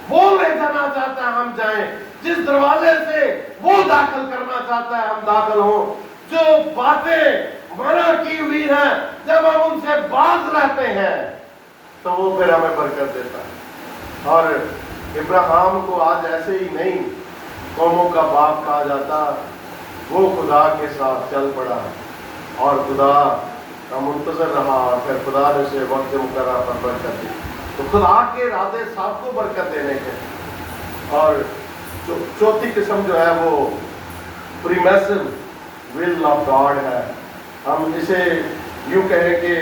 وہ لے جانا چاہتا ہے ہم جائیں، جس دروازے سے وہ داخل کرنا چاہتا ہے ہم داخل ہوں. جو باتیں منع کی ہوئی ہیں جب ہم ان سے باز رہتے ہیں تو وہ پھر ہمیں برکت دیتا ہے. اور ابراہیم کو آج ایسے ہی نہیں قوموں کا باپ کہا جاتا، وہ خدا کے ساتھ چل پڑا اور خدا کا منتظر رہا، اور پھر خدا نے اسے وقت مقررہ پر برکت دی. تو خدا کے ارادے سب کو برکت دینے کے. اور چوتھی قسم جو ہے وہ پریمیسو ول آف گاڈ ہے. ہم اسے یوں کہیں کہ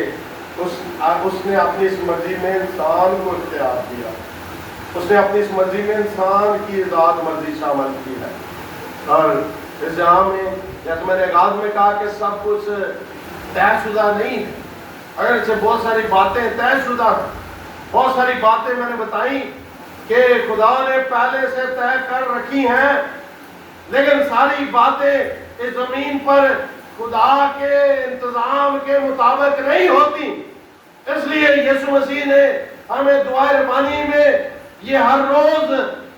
اس نے اپنی اس مرضی میں انسان کو اختیار کیا، اس نے اپنی اس مرضی میں انسان کی آزاد مرضی شامل کی ہے. اور اس جہاں میں جیسے میں نے آغاز میں کہا کہ سب کچھ طے شدہ نہیں ہے، اگر اسے بہت ساری باتیں طے شدہ ہیں، بہت ساری باتیں میں نے بتائیں کہ خدا نے پہلے سے طے کر رکھی ہیں، لیکن ساری باتیں اس زمین پر خدا کے انتظام کے مطابق نہیں ہوتی. اس لیے یسوع مسیح نے ہمیں دعائے ربانی میں یہ ہر روز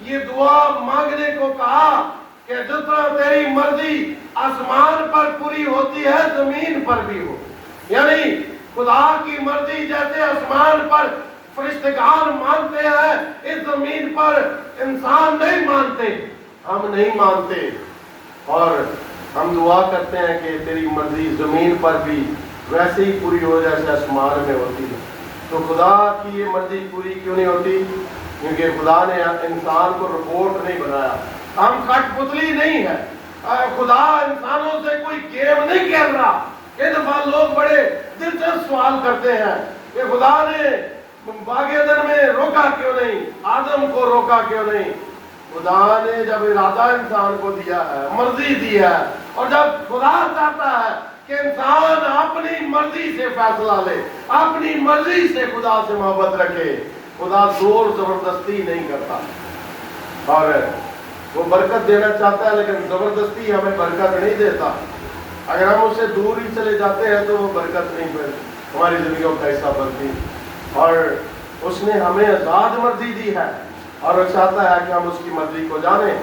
یہ دعا مانگنے کو کہا کہ جس طرح تیری مرضی آسمان پر پوری ہوتی ہے زمین پر بھی ہو. یعنی خدا کی مرضی جیسے آسمان پر فرشتگان مانتے ہیں، اس زمین پر انسان نہیں مانتے، ہم نہیں مانتے. اور ہم دعا کرتے ہیں کہ تیری مرضی زمین پر بھی ویسے ہی پوری ہو جیسے آسمان میں ہوتی ہے. تو خدا کی یہ مرضی پوری کیوں نہیں ہوتی؟ کیونکہ خدا نے انسان کو رپورٹ نہیں بنایا. ہم کٹ پتلی نہیں ہے. خدا انسانوں سے کوئی گیم نہیں کھیل رہا. کئی دفعہ لوگ بڑے دلچسپ سوال کرتے ہیں کہ خدا نے باغ عدن میں روکا کیوں نہیں، آدم کو روکا کیوں نہیں. خدا نے جب ارادہ انسان کو دیا ہے، مرضی دی ہے، اور جب خدا چاہتا ہے کہ انسان اپنی مرضی سے فیصلہ لے، اپنی مرضی سے خدا سے محبت رکھے، خدا زور زبردستی نہیں کرتا. اور وہ برکت دینا چاہتا ہے لیکن زبردستی ہمیں برکت نہیں دیتا. اگر ہم اس سے دور ہی چلے جاتے ہیں تو وہ برکت نہیں پھر ہماری زندگیوں کا حصہ بنتی. اور اس نے ہمیں آزاد مرضی دی ہے اور وہ چاہتا ہے کہ ہم اس کی مرضی کو جانیں.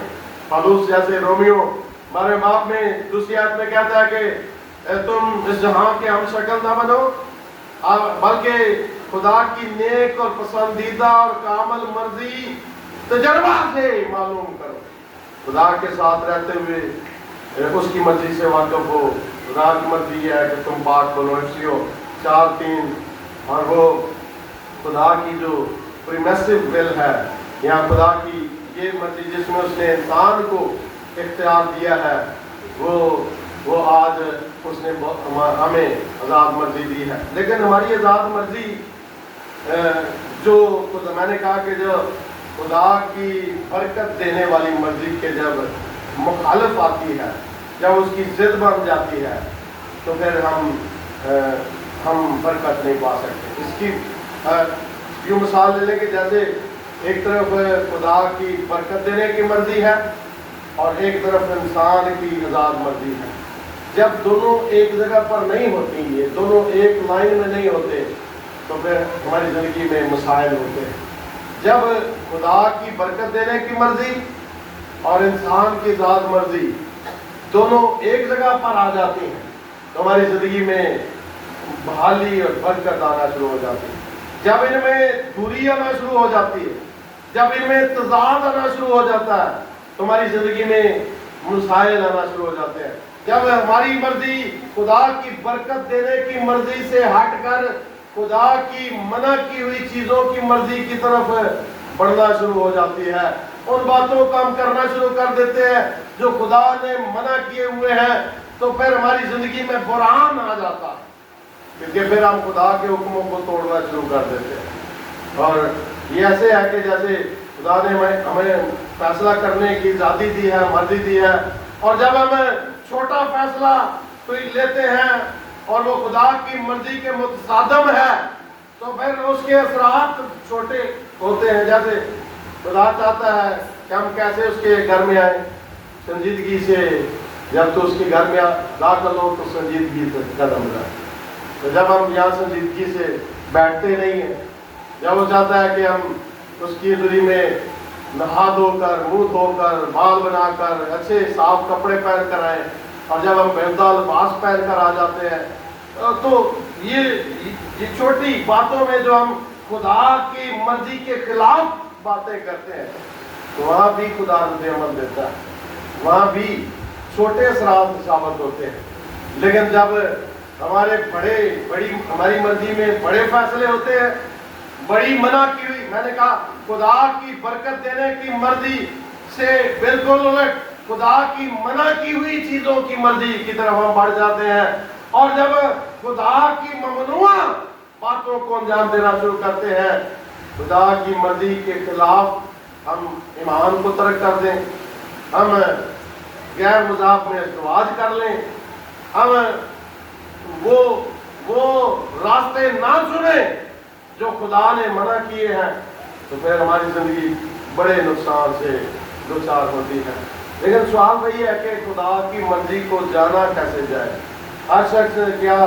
پالوس جیسے رومیو ہمارے باپ میں دوسری آیت میں کہتا ہے کہ تم اس جہاں کے ہم شکل نہ بنو بلکہ خدا کی نیک اور پسندیدہ اور کامل مرضی تجربہ سے معلوم کرو. خدا کے ساتھ رہتے ہوئے اس کی مرضی سے واقف ہو. خدا کی مرضی یہ ہے کہ تم پاک بنو، افسیوں 4:3. اور وہ خدا کی جو پریمیسو ول ہے یا خدا کی یہ مرضی جس میں اس نے انسان کو اختیار دیا ہے، وہ آج اس نے ہمیں آزاد مرضی دی ہے. لیکن ہماری آزاد مرضی جو میں نے کہا کہ جو خدا کی برکت دینے والی مرضی کے جب مخالف آتی ہے، جب اس کی ضد بن جاتی ہے تو پھر ہم برکت نہیں پا سکتے. اس کی یوں مثال لے لیں کہ جیسے ایک طرف خدا کی برکت دینے کی مرضی ہے اور ایک طرف انسان کی آزاد مرضی ہے. جب دونوں ایک جگہ پر نہیں ہوتی، یہ دونوں ایک لائن میں نہیں ہوتے تو پھر ہماری زندگی میں مسائل ہوتے ہیں. جب خدا کی برکت دینے کی مرضی اور انسان کی آزاد مرضی دونوں ایک جگہ پر آ جاتی ہیں تو ہماری زندگی میں بحالی اور برکت آنا شروع ہو جاتی ہے. جب ان میں دوری آنا شروع ہو جاتی ہے، جب ان میں تضاد آنا شروع ہو جاتا ہے تو ہماری زندگی میں مسائل آنا شروع ہو جاتے ہیں. جب ہماری مرضی خدا کی برکت دینے کی مرضی سے ہٹ کر خدا کی منع کی ہوئی چیزوں کی مرضی کی طرف بڑھنا شروع ہو جاتی ہے، ان باتوں کو ہم کرنا شروع کر دیتے ہیں جو خدا نے منع کیے ہوئے ہیں، تو پھر ہماری زندگی میں بحران آ جاتا ہے، کیونکہ پھر ہم خدا کے حکموں کو توڑنا شروع کر دیتے ہیں. اور یہ ایسے ہے کہ جیسے خدا نے ہمیں فیصلہ کرنے کی آزادی دی ہے، مرضی دی ہے، اور جب ہم چھوٹا فیصلہ کوئی لیتے ہیں اور وہ خدا کی مرضی کے متصادم ہے تو پھر اس کے اثرات چھوٹے ہوتے ہیں. جیسے خدا چاہتا ہے کہ ہم کیسے اس کے گھر میں آئیں، سنجیدگی سے جب تو اس کے گھر میں داخل ہو تو سنجیدگی سے قدم رکھ. تو جب ہم یہاں سنجیدگی سے بیٹھتے نہیں ہیں، جب وہ چاہتا ہے کہ ہم اس کی حضوری میں نہا دھو کر، منہ دھو کر، بال بنا کر، اچھے صاف کپڑے پہن کر آئیں، اور جب ہم بہتر لباس پہن کر آ جاتے ہیں، تو یہ چھوٹی باتوں میں جو ہم خدا کی مرضی کے خلاف باتیں کرتے ہیں، تو وہاں بھی خدا رد عمل دیتا ہے، وہاں بھی چھوٹے اثرات ثابت ہوتے ہیں. لیکن جب ہمارے ہماری مرضی میں بڑے فیصلے ہوتے ہیں، بڑی منع کی ہوئی، میں نے کہا خدا کی برکت دینے کی مرضی سے بالکل الٹ خدا کی منع کی ہوئی چیزوں کی مرضی کی طرف ہم بڑھ جاتے ہیں، اور جب خدا کی ممنوع باتوں کو انجام دینا شروع کرتے ہیں، خدا کی مرضی کے خلاف ہم ایمان کو ترک کر دیں، ہم غیر مضاف میں ازدواج کر لیں، ہم وہ راستے نہ چنیں جو خدا نے منع کیے ہیں، تو پھر ہماری زندگی بڑے نقصان سے دوچار ہوتی ہے. لیکن سوال وہی ہے کہ خدا کی مرضی کو جانا کیسے جائے؟ ہر شخص کیا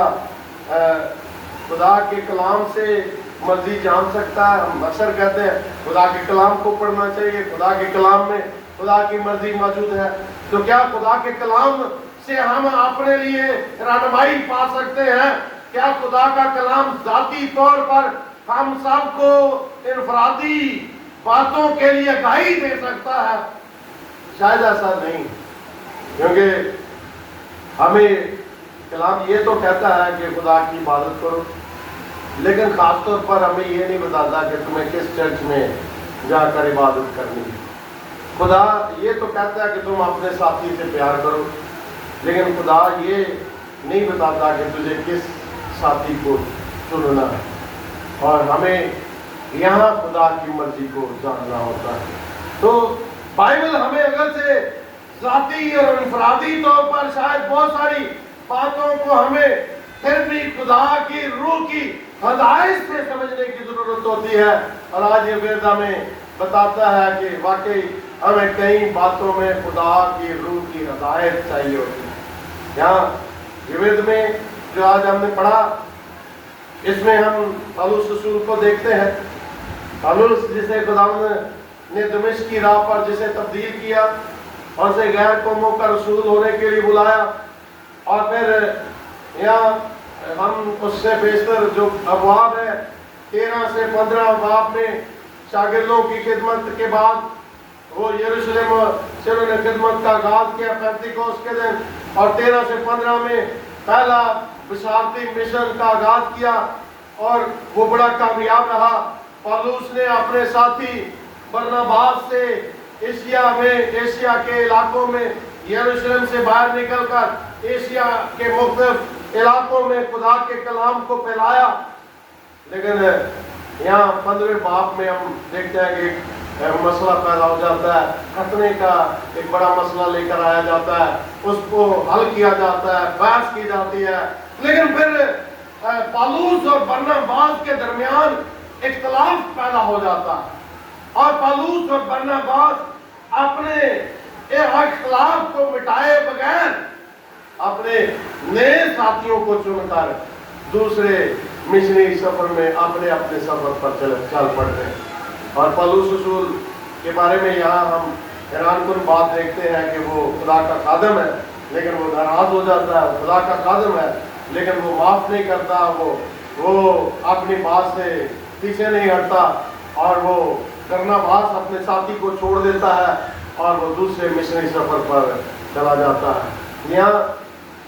خدا کے کلام سے مرضی جان سکتا ہے؟ ہم اکثر کہتے ہیں خدا کے کلام کو پڑھنا چاہیے، خدا کے کلام میں خدا کی مرضی موجود ہے. تو کیا خدا کے کلام سے ہم اپنے لیے رہنمائی پا سکتے ہیں؟ کیا خدا کا کلام ذاتی طور پر ہم سب کو انفرادی باتوں کے لیے گواہی دے سکتا ہے؟ شاید ایسا نہیں، کیونکہ ہمیں کلام یہ تو کہتا ہے کہ خدا کی عبادت کرو، لیکن خاص طور پر ہمیں یہ نہیں بتاتا کہ تمہیں کس چرچ میں جا کر عبادت کرنی ہے. خدا یہ تو کہتا ہے کہ تم اپنے ساتھی سے پیار کرو، لیکن خدا یہ نہیں بتاتا کہ تجھے کس ساتھی کو چننا ہے. اور ہمیں یہاں خدا کی مرضی کو جاننا ہوتا ہے. تو بائبل ہمیں اگر سے ذاتی اور انفرادی طور پر شاید بہت ساری باتوں کو ہمیں پھر بھی خدا کی روح کی ہدایت سے سمجھنے کی ضرورت ہوتی ہے. اور آج یہ وعدہ میں بتاتا ہے کہ واقعی ہمیں کئی باتوں میں خدا کی روح کی ہدایت چاہیے ہوتی ہے. یہاں یوید میں جو آج ہم نے پڑھا، اس میں ہم پالوس رسول کو دیکھتے ہیں. پالوس جسے خداوند نے دمشق کی راہ پر جسے تبدیل کیا اور اسے غیر قوموں کا رسول ہونے کے لیے بلایا، اور پھر یہاں ہم اس سے بیشتر جو ابواب ہے 13 سے 15 ابواب میں شاگردوں کی خدمت کے بعد وہ یروشلم سے انہوں نے خدمت کا آغاز کیا پینتیکوس کے دن، اور 13 سے 15 میں پہلا بشارتی مشن کا آغاز کیا اور وہ بڑا کامیاب رہا. پالوس نے اپنے ساتھی برناباس سے ایشیا کے علاقوں میں یروشلم سے باہر نکل کر ایشیا کے مختلف علاقوں میں خدا کے کلام کو پھیلایا. لیکن یہاں 15 باب میں ہم دیکھتے ہیں کہ ایک مسئلہ پیدا ہو جاتا ہے، ختنے کا ایک بڑا مسئلہ لے کر آیا جاتا ہے، اس کو حل کیا جاتا ہے، بحث کی جاتی ہے. لیکن پھر پالوس اور برناباس کے درمیان اختلاف پیدا ہو جاتا ہے، اور پالوس اور برناباس اپنے اختلاف کو مٹائے بغیر اپنے نئے ساتھیوں کو چن کر دوسرے مشنری سفر میں اپنے سفر پر چل پڑتے ہیں. اور پالوس رسول کے بارے میں یہاں ہم حیران کن بات دیکھتے ہیں کہ وہ خدا کا خادم ہے لیکن وہ ناراض ہو جاتا ہے، خدا کا خادم ہے لیکن وہ معاف نہیں کرتا، وہ اپنی بات سے پیچھے نہیں ہٹتا، اور وہ برناباس اپنے ساتھی کو چھوڑ دیتا ہے اور وہ دوسرے مشنری سفر پر چلا جاتا ہے. یہاں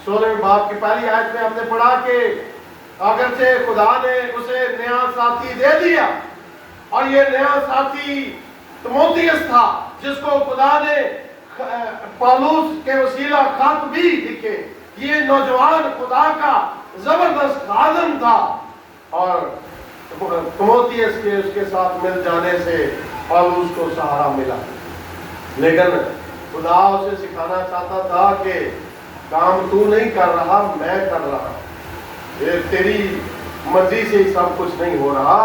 16 باب کی پہلی آیت میں ہم نے پڑھا کہ اگرچہ خدا نے اسے نیا ساتھی دے دیا، اور یہ نیا ساتھی تموتھیوس تھا جس کو خدا نے پالوس کے وسیلہ خط بھی لکھے. یہ نوجوان خدا کا زبردست خادم تھا، اور تموتھیوس کے اس کے ساتھ مل جانے سے پالوس کو سہارا ملا. لیکن خدا اسے سکھانا چاہتا تھا کہ کام تو نہیں کر رہا، میں کر رہا. یہ تیری مرضی سے ہی سب کچھ نہیں ہو رہا،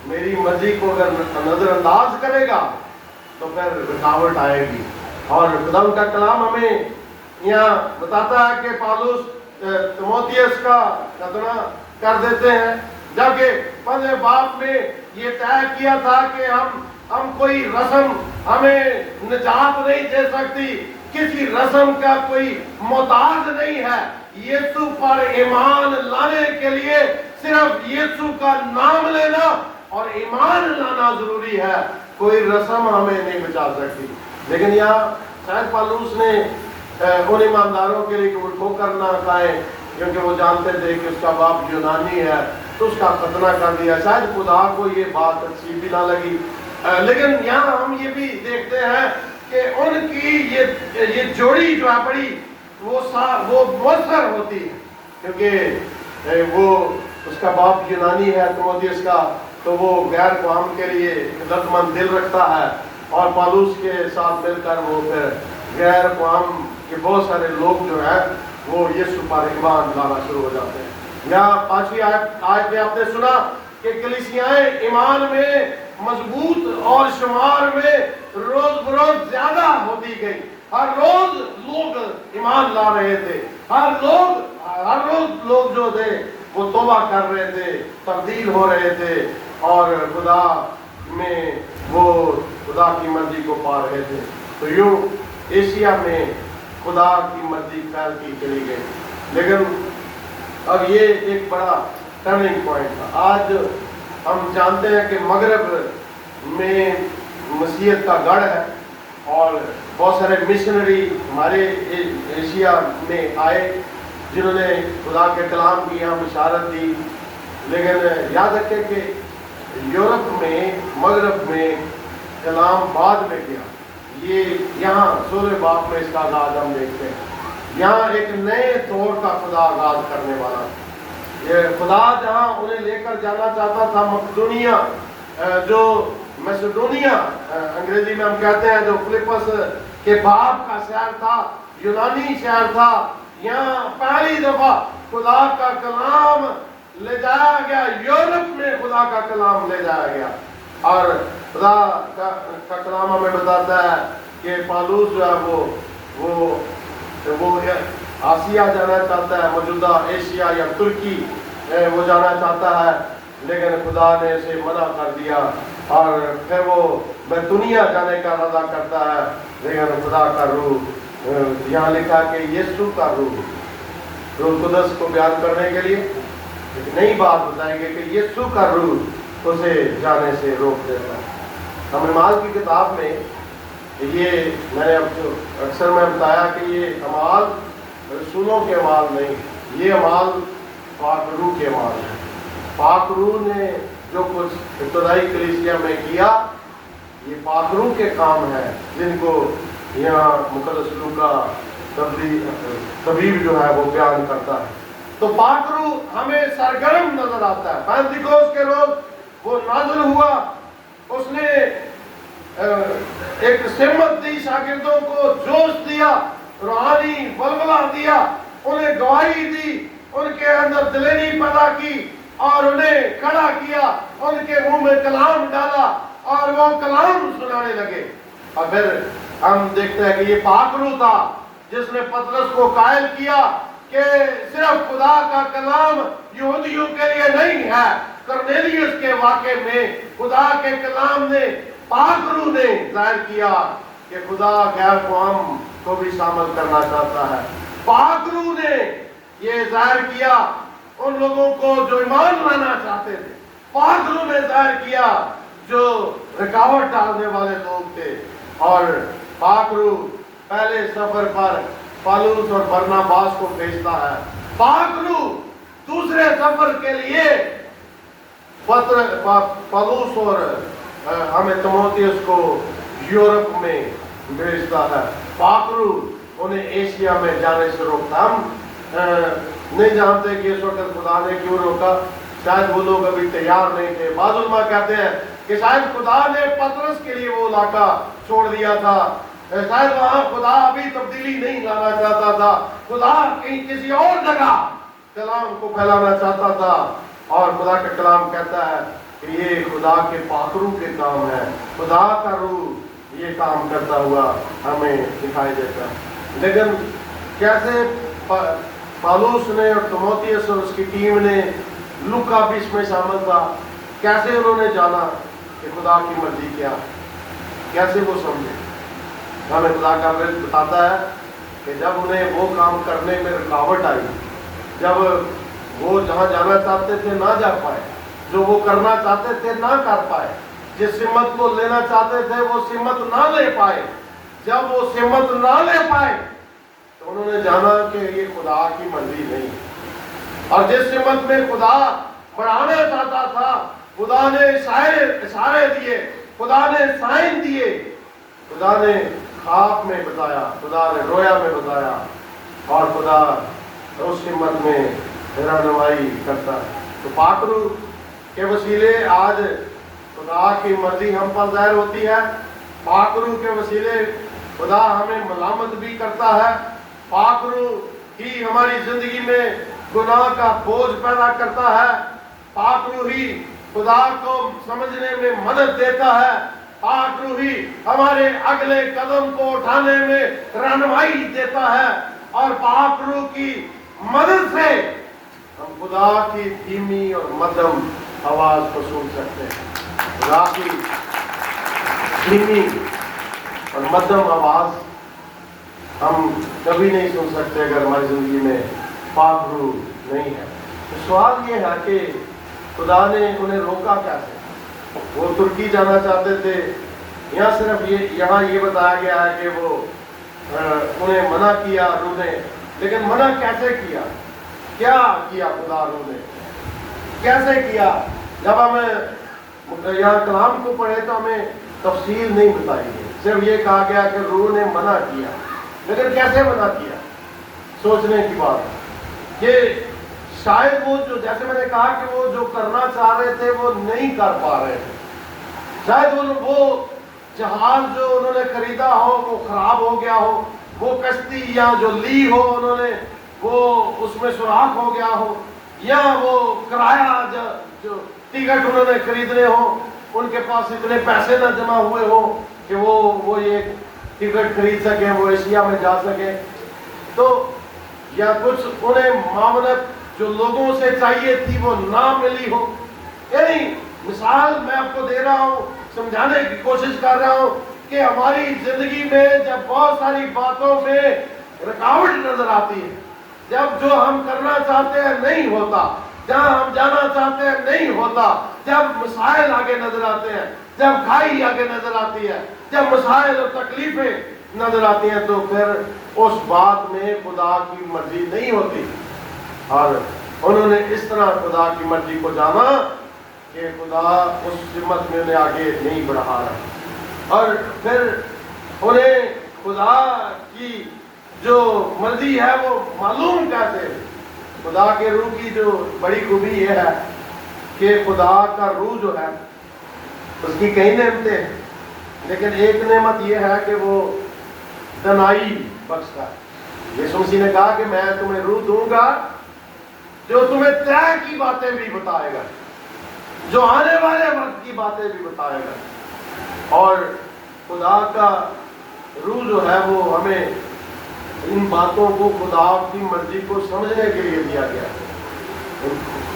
میری مرضی کو اگر نظر انداز کرے گا تو پھر رکاوٹ آئے گی. اور خدا کا کلام ہمیں یہاں بتاتا ہے کہ پالوس تیموتھیوس کا ختنہ کر دیتے ہیں، جبکہ پہلے باب میں یہ طے کیا تھا کہ ہم کوئی رسم ہمیں نجات نہیں دے سکتی، کسی رسم کا کوئی محتاج نہیں ہے۔ یسوع پر ایمان لانے کے لیے صرف یسوع کا نام لینا اور ایمان لانا ضروری ہے، کوئی رسم ہمیں نہیں بچا سکتی۔ لیکن یہاں شاید پالوس نے ان ایمانداروں کے لیے کہ وہ ٹھوکر نہ کھائیں، کیونکہ وہ جانتے تھے کہ اس کا باپ یونانی ہے، تو اس کا ختنہ کر دیا۔ شاید خدا کو یہ بات اچھی بھی نہ لگی، لیکن یہاں ہم یہ بھی دیکھتے ہیں کہ ان کی یہ جوڑی جو ہے بڑی وہ مؤثر ہوتی ہے، کیونکہ وہ اس کا باپ یونانی ہے تیموتھیوس کا، تو وہ غیر قوم کے لیے دردمند مند دل رکھتا ہے، اور پالوس کے ساتھ مل کر وہ پھر غیر قوم کے بہت سارے لوگ جو ہیں وہ یسوع پر ایمان لانا شروع ہو جاتے ہیں۔ یہاں 5ویں آیت میں آپ نے سنا کہ کلیسیائیں ایمان میں مضبوط اور شمار میں روز بروز زیادہ ہوتی گئی، ہر روز لوگ ایمان لا رہے تھے، ہر روز لوگ جو تھے وہ توبہ کر رہے تھے، تبدیل ہو رہے تھے، اور خدا میں وہ خدا کی مرضی کو پا رہے تھے۔ تو یوں ایشیا میں خدا کی مرضی پھیلتی چلی گئی۔ لیکن اب یہ ایک بڑا ٹرننگ پوائنٹ تھا۔ آج ہم جانتے ہیں کہ مغرب میں مسیحیت کا گڑھ ہے، اور بہت سارے مشنری ہمارے ایشیا میں آئے جنہوں نے خدا کے کلام کی یہاں بشارت دی، لیکن یاد رکھیں کہ یورپ میں مغرب میں کلام بعد میں کیا، یہ یہاں 16 باب میں اس کا آغاز ہم دیکھتے ہیں۔ یہاں ایک نئے دور کا خدا آغاز کرنے والا، یہ خدا جہاں انہیں لے کر جانا چاہتا تھا مقدونیہ، جو میسیڈونیا انگریزی میں ہم کہتے ہیں، جو فلپس کے باپ کا شہر تھا، یونانی شہر تھا، یہاں پہلی دفعہ خدا کا کلام لے جایا گیا، یورپ میں خدا کا کلام لے جایا گیا۔ اور خدا کا کلام ہمیں بتاتا ہے کہ پالوس جو ہے وہ آسیہ جانا چاہتا ہے، موجودہ ایشیا یا ترکی وہ جانا چاہتا ہے، لیکن خدا نے اسے منع کر دیا، اور پھر وہ بیتونیا جانے کا ارادہ کرتا ہے، لیکن خدا کا روح یہاں لکھا کہ یسوع کا روح القدس کو بیان کرنے کے لیے ایک نئی بات بتائیں گے کہ یسوع کا روح اسے جانے سے روک دیتا ہے۔ ہم اعمال کی کتاب میں یہ میں نے اکثر میں بتایا کہ یہ اعمال رسولوں کے اعمال نہیں، یہ اعمال پاک روح کے اعمال ہیں۔ پاک روح نے جو کچھ ابتدائی کلیسیا میں کیا، یہ پاک روح کے کام ہیں، جن کو یہاں مقدس لوکا طبیب جو ہے وہ بیان کرتا ہے۔ تو پاک روح ہمیں سرگرم نظر آتا ہے۔ پینتیکوست کے روز وہ نازل ہوا، اس نے ایک سمت دی، شاگردوں کو جوش دیا، روحانی ولولہ دیا، انہیں گواہی دی، ان کے اندر دلیری پیدا کی، اور انہیں کھڑا کیا، ان کے منہ میں کلام ڈالا، اور وہ کلام سنانے لگے۔ اور پھر ہم دیکھتے ہیں کہ یہ پاک روح تھا جس نے پطرس کو قائل کیا کہ صرف خدا کا کلام یہودیوں کے لیے نہیں ہے۔ کرنیلیوس کے واقعے میں خدا کے کلام نے، پاک روح نے ظاہر کیا کہ خدا غیر قوم کو بھی شامل کرنا چاہتا ہے۔ پاک روح نے یہ ظاہر کیا ان لوگوں کو جو ایمان لانا چاہتے تھے، پاک روح نے ظاہر کیا جو رکاوٹ ڈالنے والے لوگ تھے، اور پاک روح پہلے سفر پر پالوس اور برناباس کو بھیجتا ہے۔ پاک روح دوسرے سفر کے لیے پالوس اور ہمیں تیموتھیوس کو یورپ میں بھیجتا ہے۔ پاک روح انہیں ایشیا میں جانے سے روکتا۔ ہم نہیں جانتے کہ اس وقت خدا نے کیوں روکا، شاید وہ لوگ ابھی تیار نہیں تھے۔ بعض علماء کہتے ہیں کہ شاید خدا نے پطرس کے لیے وہ علاقہ چھوڑ دیا تھا، شاید وہاں خدا ابھی تبدیلی نہیں لانا چاہتا تھا، خدا کہیں کسی اور جگہ کلام کو پھیلانا چاہتا تھا، اور خدا کا کلام کہتا ہے کہ یہ خدا کے پاک روح کے کام ہے، خدا کا روح یہ کام کرتا ہوا ہمیں دکھائی دیتا ہے۔ لیکن کیسے پالوس نے اور تیموتھیوس اور اس کی ٹیم نے، لوکا بھی اس میں شامل تھا، کیسے انہوں نے جانا کہ خدا کی مرضی کیا، کیسے وہ سمجھے؟ ہمیں خدا کا وعد بتاتا ہے کہ جب انہیں وہ کام کرنے میں رکاوٹ آئی، جب وہ جہاں جانا چاہتے تھے نہ جا پائے، جو وہ کرنا چاہتے تھے نہ کر پائے، جس سمت کو لینا چاہتے تھے وہ سمت نہ لے پائے، جب وہ سمت نہ لے پائے تو انہوں نے جانا کہ یہ خدا کی مرضی نہیں، اور جس سمت میں خدا بڑھانا چاہتا تھا، خدا نے اشارے دیے، خدا نے سائن دیے، خدا نے خواب میں بتایا، خدا نے رویا میں بتایا، اور خدا اس سمت میں رہنمائی کرتا ہے۔ تو پاک روح کے وسیلے آج خدا کی مرضی ہم پر ظاہر ہوتی ہے، پاک روح کے وسیلے خدا ہمیں ملامت بھی کرتا ہے، پاک روح ہی ہماری زندگی میں گناہ کا بوجھ پیدا کرتا ہے، پاک روح ہی خدا کو سمجھنے میں مدد دیتا ہے، پاک روح ہی ہمارے اگلے قدم کو اٹھانے میں رہنمائی دیتا ہے، اور پاک روح کی مدد سے ہم خدا کی دھیمی اور مدھم آواز کو سن سکتے ہیں۔ خدا کی دھیمی اور مدھم آواز ہم کبھی نہیں سن سکتے اگر ہماری زندگی میں پاک روح نہیں ہے۔ تو سوال یہ ہے کہ خدا نے انہیں روکا کیسے؟ وہ ترکی جانا چاہتے تھے، یہاں صرف یہاں یہ بتایا گیا ہے کہ وہ انہیں منع کیا روح نے، لیکن منع کیسے کیا؟ کیا کیا خدا روح نے؟ کیسے کیا؟ جب ہم یہاں کلام کو پڑھے تو ہمیں تفصیل نہیں بتائی گئی، صرف یہ کہا گیا کہ روح نے منع کیا، لیکن کیسے منع کیا؟ سوچنے کی بات ہے کہ شاید وہ جو، جیسے میں نے کہا کہ وہ جو کرنا چاہ رہے تھے وہ نہیں کر پا رہے تھے، شاید وہ جہاز جو انہوں نے خریدا ہو وہ خراب ہو گیا ہو، وہ کشتی یا جو لی ہو انہوں نے وہ اس میں سوراخ ہو گیا ہو، یا وہ کرایہ جو ٹکٹ انہوں نے خریدنے ہو ان کے پاس اتنے پیسے نہ جمع ہوئے ہو کہ وہ یہ ٹکٹ خرید سکیں، وہ ایشیا میں جا سکیں، تو یا کچھ انہیں معاونت جو لوگوں سے چاہیے تھی وہ نہ ملی ہو۔ یعنی مثال میں آپ کو دے رہا ہوں، سمجھانے کی کوشش کر رہا ہوں کہ ہماری زندگی میں جب بہت ساری باتوں میں رکاوٹ نظر آتی ہے، جب جو ہم کرنا چاہتے ہیں نہیں ہوتا، جہاں ہم جانا چاہتے ہیں نہیں ہوتا، جب مسائل آگے نظر آتے ہیں، جب کھائی آگے نظر آتی ہے، جب مسائل اور تکلیفیں نظر آتی ہیں، تو پھر اس بات میں خدا کی مرضی نہیں ہوتی، اور انہوں نے اس طرح خدا کی مرضی کو جانا کہ خدا اس سمت میں انہیں آگے نہیں بڑھا رہا، اور پھر انہیں خدا کی جو مرضی ہے وہ معلوم کیسے؟ خدا کے روح کی جو بڑی خوبی یہ ہے کہ خدا کا روح جو ہے اس کی کئی نعمتیں ہیں، لیکن ایک نعمت یہ ہے کہ وہ دنائی بخشتا ہے۔ یسوع مسیح نے کہا کہ میں تمہیں روح دوں گا جو تمہیں طے کی باتیں بھی بتائے گا، جو آنے والے وقت کی باتیں بھی بتائے گا، اور خدا کا روح جو ہے وہ ہمیں ان باتوں کو، خدا کی مرضی کو سمجھنے کے لیے دیا گیا۔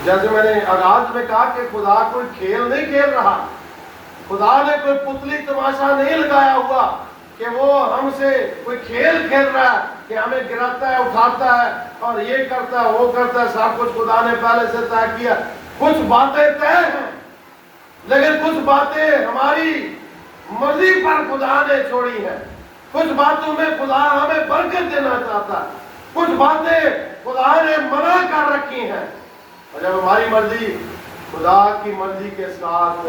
جیسے میں نے آغاز میں کہا کہ خدا کوئی کھیل نہیں کھیل رہا، خدا نے کوئی پتلی تماشا نہیں لگایا ہوا کہ وہ ہم سے کوئی کھیل کھیل رہا ہے کہ ہمیں گراتا ہے، اٹھاتا ہے اور یہ کرتا ہے وہ کرتا ہے، سب کچھ خدا نے پہلے سے طے کیا۔ کچھ باتیں طے ہیں، لیکن کچھ باتیں ہماری مرضی پر خدا نے چھوڑی ہیں، کچھ باتوں میں خدا ہمیں برکت دینا چاہتا ہے، کچھ باتیں خدا نے منع کر رکھی ہیں، اور جب ہماری مرضی خدا کی مرضی کے ساتھ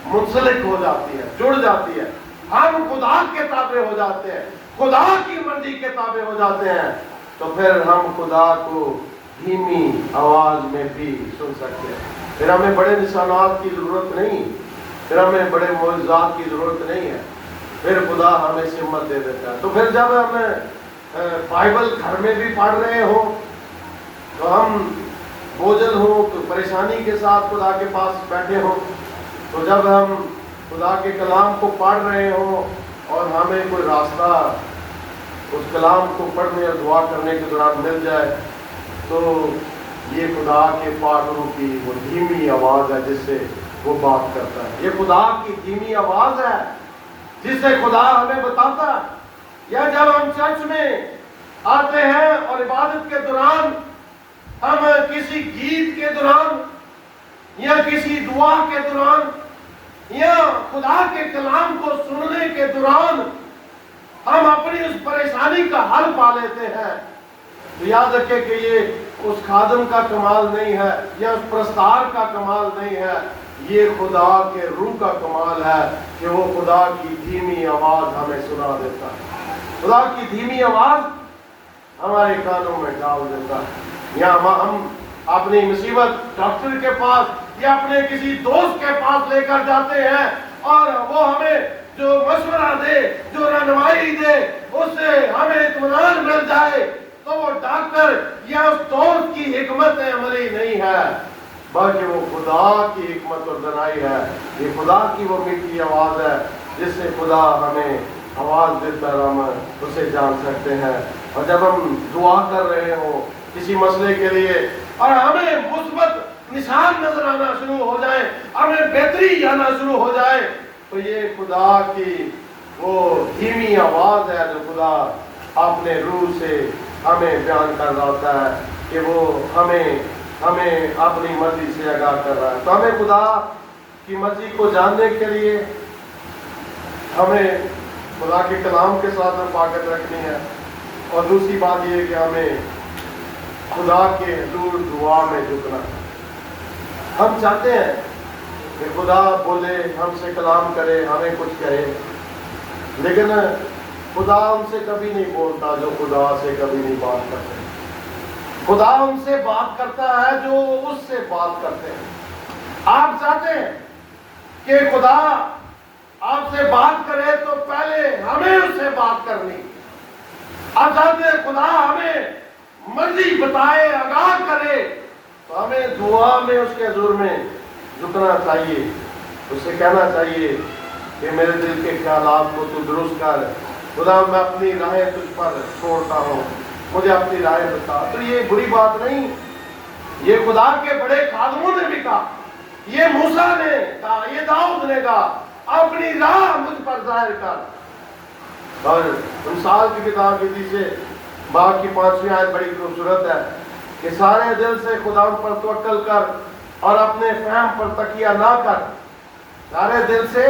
منسلک ہو جاتی ہے، جڑ جاتی ہے، ہم خدا کے تابع ہو جاتے ہیں، خدا کی مرضی کے تابع ہو جاتے ہیں، تو پھر ہم خدا کو دھیمی آواز میں بھی سن سکتے ہیں۔ پھر ہمیں بڑے نشانات کی ضرورت نہیں، پھر ہمیں بڑے معجزات کی ضرورت نہیں ہے، پھر خدا ہمیں سمت دے دیتا ہے۔ تو پھر جب ہم بائبل گھر میں بھی پڑھ رہے ہوں تو ہم بوجھل ہوں، تو پریشانی کے ساتھ خدا کے پاس بیٹھے ہوں، تو جب ہم خدا کے کلام کو پڑھ رہے ہوں اور ہمیں کوئی راستہ اس کلام کو پڑھنے اور دعا کرنے کے دوران مل جائے تو یہ خدا کے پاک روح کی وہ دھیمی آواز ہے جس سے وہ بات کرتا ہے. یہ خدا کی دھیمی آواز ہے جس سے خدا ہمیں بتاتا ہے. یا جب ہم چرچ میں آتے ہیں اور عبادت کے دوران ہم کسی گیت کے دوران یا کسی دعا کے دوران یا خدا کے کلام کو سننے کے دوران ہم اپنی اس پریشانی کا حل پا لیتے ہیں تو یاد رکھیں کہ یہ اس خادم کا کمال نہیں ہے یا اس پرستار کا کمال نہیں ہے. یہ خدا کے روح کا کمال ہے کہ وہ خدا کی دھیمی آواز ہمیں سنا دیتا ہے. خدا کی دھیمی آواز ہمارے کانوں میں ڈال دیتا ہے. یا ہم اپنی مصیبت ڈاکٹر کے پاس یا اپنے کسی دوست کے پاس لے کر جاتے ہیں اور وہ ہمیں جو مشورہ دے, جو رہنمائی دے, اس سے ہمیں اطمینان مل جائے تو وہ ڈاکٹر یا اس دوست کی حکمت عملی نہیں ہے بلکہ وہ خدا کی حکمت اور دانائی ہے. یہ خدا کی وہ میٹھی آواز ہے جس سے خدا ہمیں آواز دیتا ہے, ہم اسے جان سکتے ہیں. اور جب ہم دعا کر رہے ہوں کسی مسئلے کے لیے اور ہمیں مثبت نشان نظر آنا شروع ہو جائے, ہمیں بہتری آنا شروع ہو جائے تو یہ خدا کی وہ دھیمی آواز ہے جو خدا اپنے روح سے ہمیں بیان کر رہا ہوتا ہے کہ وہ ہمیں اپنی مرضی سے آگاہ کر رہا ہے. تو ہمیں خدا کی مرضی کو جاننے کے لیے ہمیں خدا کے کلام کے ساتھ رفاقت رکھنی ہے. اور دوسری بات یہ کہ ہمیں خدا کے حضور دعا میں جھکنا. ہم چاہتے ہیں کہ خدا بولے, ہم سے کلام کرے, ہمیں کچھ کہے, لیکن خدا ان سے کبھی نہیں بولتا جو خدا سے کبھی نہیں بات کرتے. خدا ان سے بات کرتا ہے جو اس سے بات کرتے ہیں. آپ چاہتے ہیں کہ خدا آپ سے بات کرے تو پہلے ہمیں اس سے بات کرنی. آپ چاہتے ہیں خدا ہمیں مرضی بتائے, آگاہ کرے تو ہمیں دعا میں اس کے حضور میں جھکنا چاہیے, اس سے کہنا چاہیے کہ میرے دل کے خیالات کو تو درست کر. خدا میں اپنی راہیں تجھ پر چھوڑتا ہوں, مجھے اپنی راہیں بتا. تو یہ بری بات نہیں, یہ خدا کے بڑے خادموں نے بھی کہا, یہ موسیٰ نے کہا, یہ داؤد نے کہا, اپنی راہ مجھ پر ظاہر کر. اور مثال کی کتاب کی تیسرے باب کی 5ویں آیت بڑی خوبصورت ہے کہ سارے دل سے خدا پر توکل کر اور اپنے فہم پر تکیہ نہ کر. سارے دل سے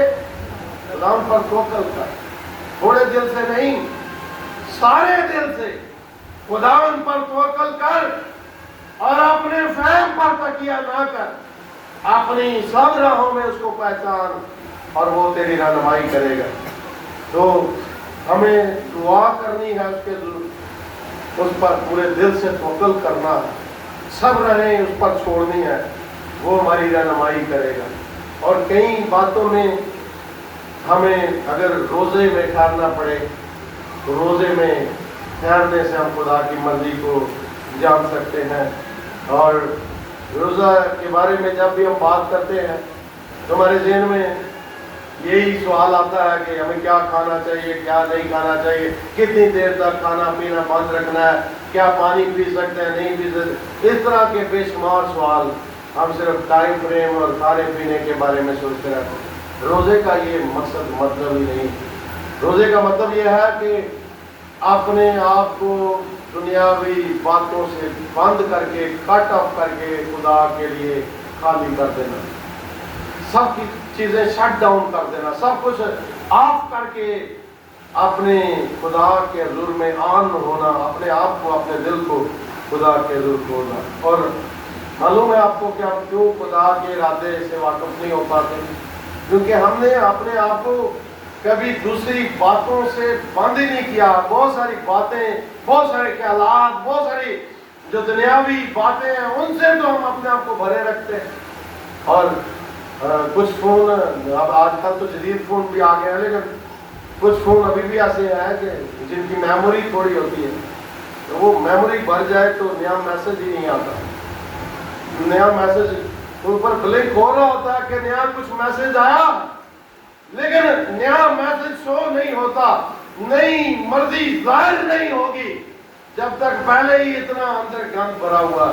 خدا پر توکل کر, تھوڑے دل سے نہیں, سارے دل سے خدا پر توکل کر اور اپنے فہم پر تکیہ نہ کر. اپنی سب راہوں میں اس کو پہچان اور وہ تیری رہنمائی کرے گا. تو ہمیں دعا کرنی ہے, اس پر پورے دل سے توکل کرنا, سب راہیں اس پر چھوڑنی ہے, وہ ہماری رہنمائی کرے گا. اور کئی باتوں میں ہمیں اگر روزے میں ٹھہرنا پڑے تو روزے میں ٹھہرنے سے ہم خدا کی مرضی کو جان سکتے ہیں. اور روزہ کے بارے میں جب بھی ہم بات کرتے ہیں تو ہمارے ذہن میں یہی سوال آتا ہے کہ ہمیں کیا کھانا چاہیے, کیا نہیں کھانا چاہیے, کتنی دیر تک کھانا پینا بند رکھنا ہے, کیا پانی پی سکتے ہیں, نہیں پی سکتے. اس طرح کے بے شمار سوال ہم صرف ٹائم فریم اور کھانے پینے کے بارے میں سوچتے رہتے ہیں. روزے کا یہ مطلب ہی نہیں. روزے کا مطلب یہ ہے کہ اپنے آپ کو دنیاوی باتوں سے بند کر کے, کٹ آف کر کے خدا کے لیے خالی کر دینا, سب کی چیزیں شٹ ڈاؤن کر دینا, سب کچھ آف کر کے اپنے خدا کے حضور میں آن ہونا, اپنے آپ کو, اپنے دل کو خدا کے حضور کھولنا. اور معلوم ہے آپ کو کہ ہم کیوں خدا کے ارادے سے واقف نہیں ہو پاتے, کیونکہ ہم نے اپنے آپ کو کبھی دوسری باتوں سے بند ہی نہیں کیا. بہت ساری باتیں, بہت سارے خیالات, بہت ساری جو دنیاوی باتیں ہیں ان سے تو ہم اپنے آپ کو بھرے رکھتے ہیں. اور کچھ فون, اب آج کل تو جدید فون بھی آ گئے ہیں, لیکن کچھ فون ابھی بھی ایسے ہیں کہ جن کی میموری تھوڑی ہوتی ہے, تو وہ میموری بھر جائے تو نیا میسج ہی نہیں آتا. نیا میسج ان پر بلنک ہو رہا ہوتا ہے کہ نیا کچھ میسج آیا, لیکن نیا میسج شو نہیں ہوتا. ہوتا، نئی مرضی ظاہر نہیں ہوگی جب تک پہلے ہی اتنا اندر گند بھرا ہوا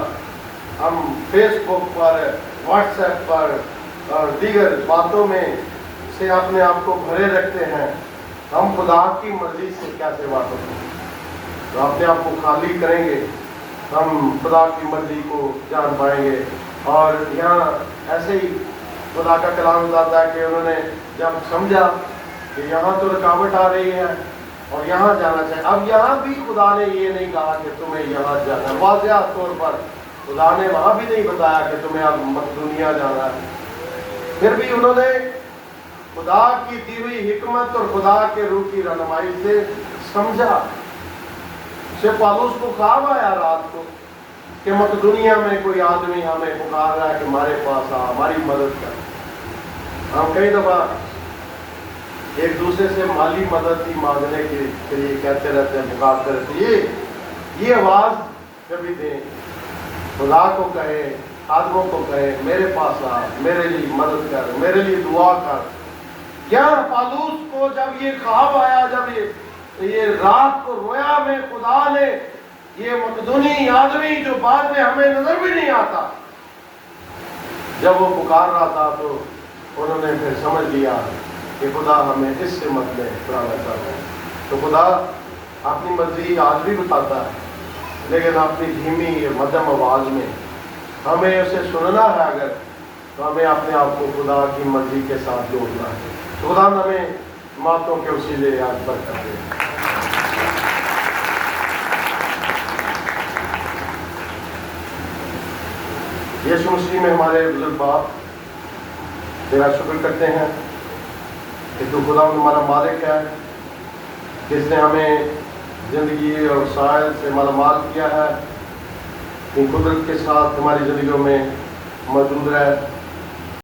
ہم فیس بک پر، واٹس ایپ پر اور دیگر باتوں میں سے اپنے آپ کو بھرے رکھتے ہیں، ہم خدا کی مرضی سے کیسے واقف ہیں؟ تو اپنے آپ کو خالی کریں گے، ہم خدا کی مرضی کو جان پائیں گے۔ اور یہاں ایسے ہی خدا کا کلام بتاتا ہے کہ انہوں نے جب سمجھا کہ یہاں تو رکاوٹ آ رہی ہے اور یہاں جانا چاہیے، اب یہاں بھی خدا نے یہ نہیں کہا کہ تمہیں یہاں جانا ہے، واضح طور پر خدا نے وہاں بھی نہیں بتایا کہ تمہیں اب مقدونیہ جانا ہے، پھر بھی انہوں نے خدا کی دی ہوئی حکمت اور خدا کے روح کی رہنمائی سے سمجھا۔ پالوس کو خواب آیا رات کو کہ مقدونیہ میں کوئی آدمی ہمیں پکار رہا ہے کہ ہمارے پاس آ، ہماری مدد کر۔ ہم کئی دفعہ ایک دوسرے سے مالی مدد ہی مانگنے کے لیے کہتے رہتے ہیں، پکارتے رہتے ہیں، یہ آواز کبھی دیں، خدا کو کہے، آدموں کو کہے میرے پاس آ، میرے لیے مدد کر، میرے لیے دعا کر۔ کیا پالوس کو جب یہ خواب آیا، جب یہ رات کو رویا میں خدا نے یہ مقدونی آدمی جو بعد میں ہمیں نظر بھی نہیں آتا، جب وہ پکار رہا تھا تو انہوں نے پھر سمجھ لیا کہ خدا ہمیں اس سے مدد کرانا چاہتا ہے۔ تو خدا اپنی مرضی آج بھی بتاتا ہے، لیکن اپنی دھیمی مدھم آواز میں ہمیں اسے سننا ہے اگر، تو ہمیں اپنے آپ کو خدا کی مرضی کے ساتھ جوڑنا ہے۔ تو خدا ہمیں ماتوں کے وسیلے آج برکت دے۔ یسوع مسیح میں ہمارے بزرگ باپ تیرا شکر کرتے ہیں کہ تو خدا ہمارا مالک ہے، جس نے ہمیں زندگی اور وسائل سے مالا مال کیا ہے، ان قدرت کے ساتھ ہماری زندگیوں میں موجود رہے۔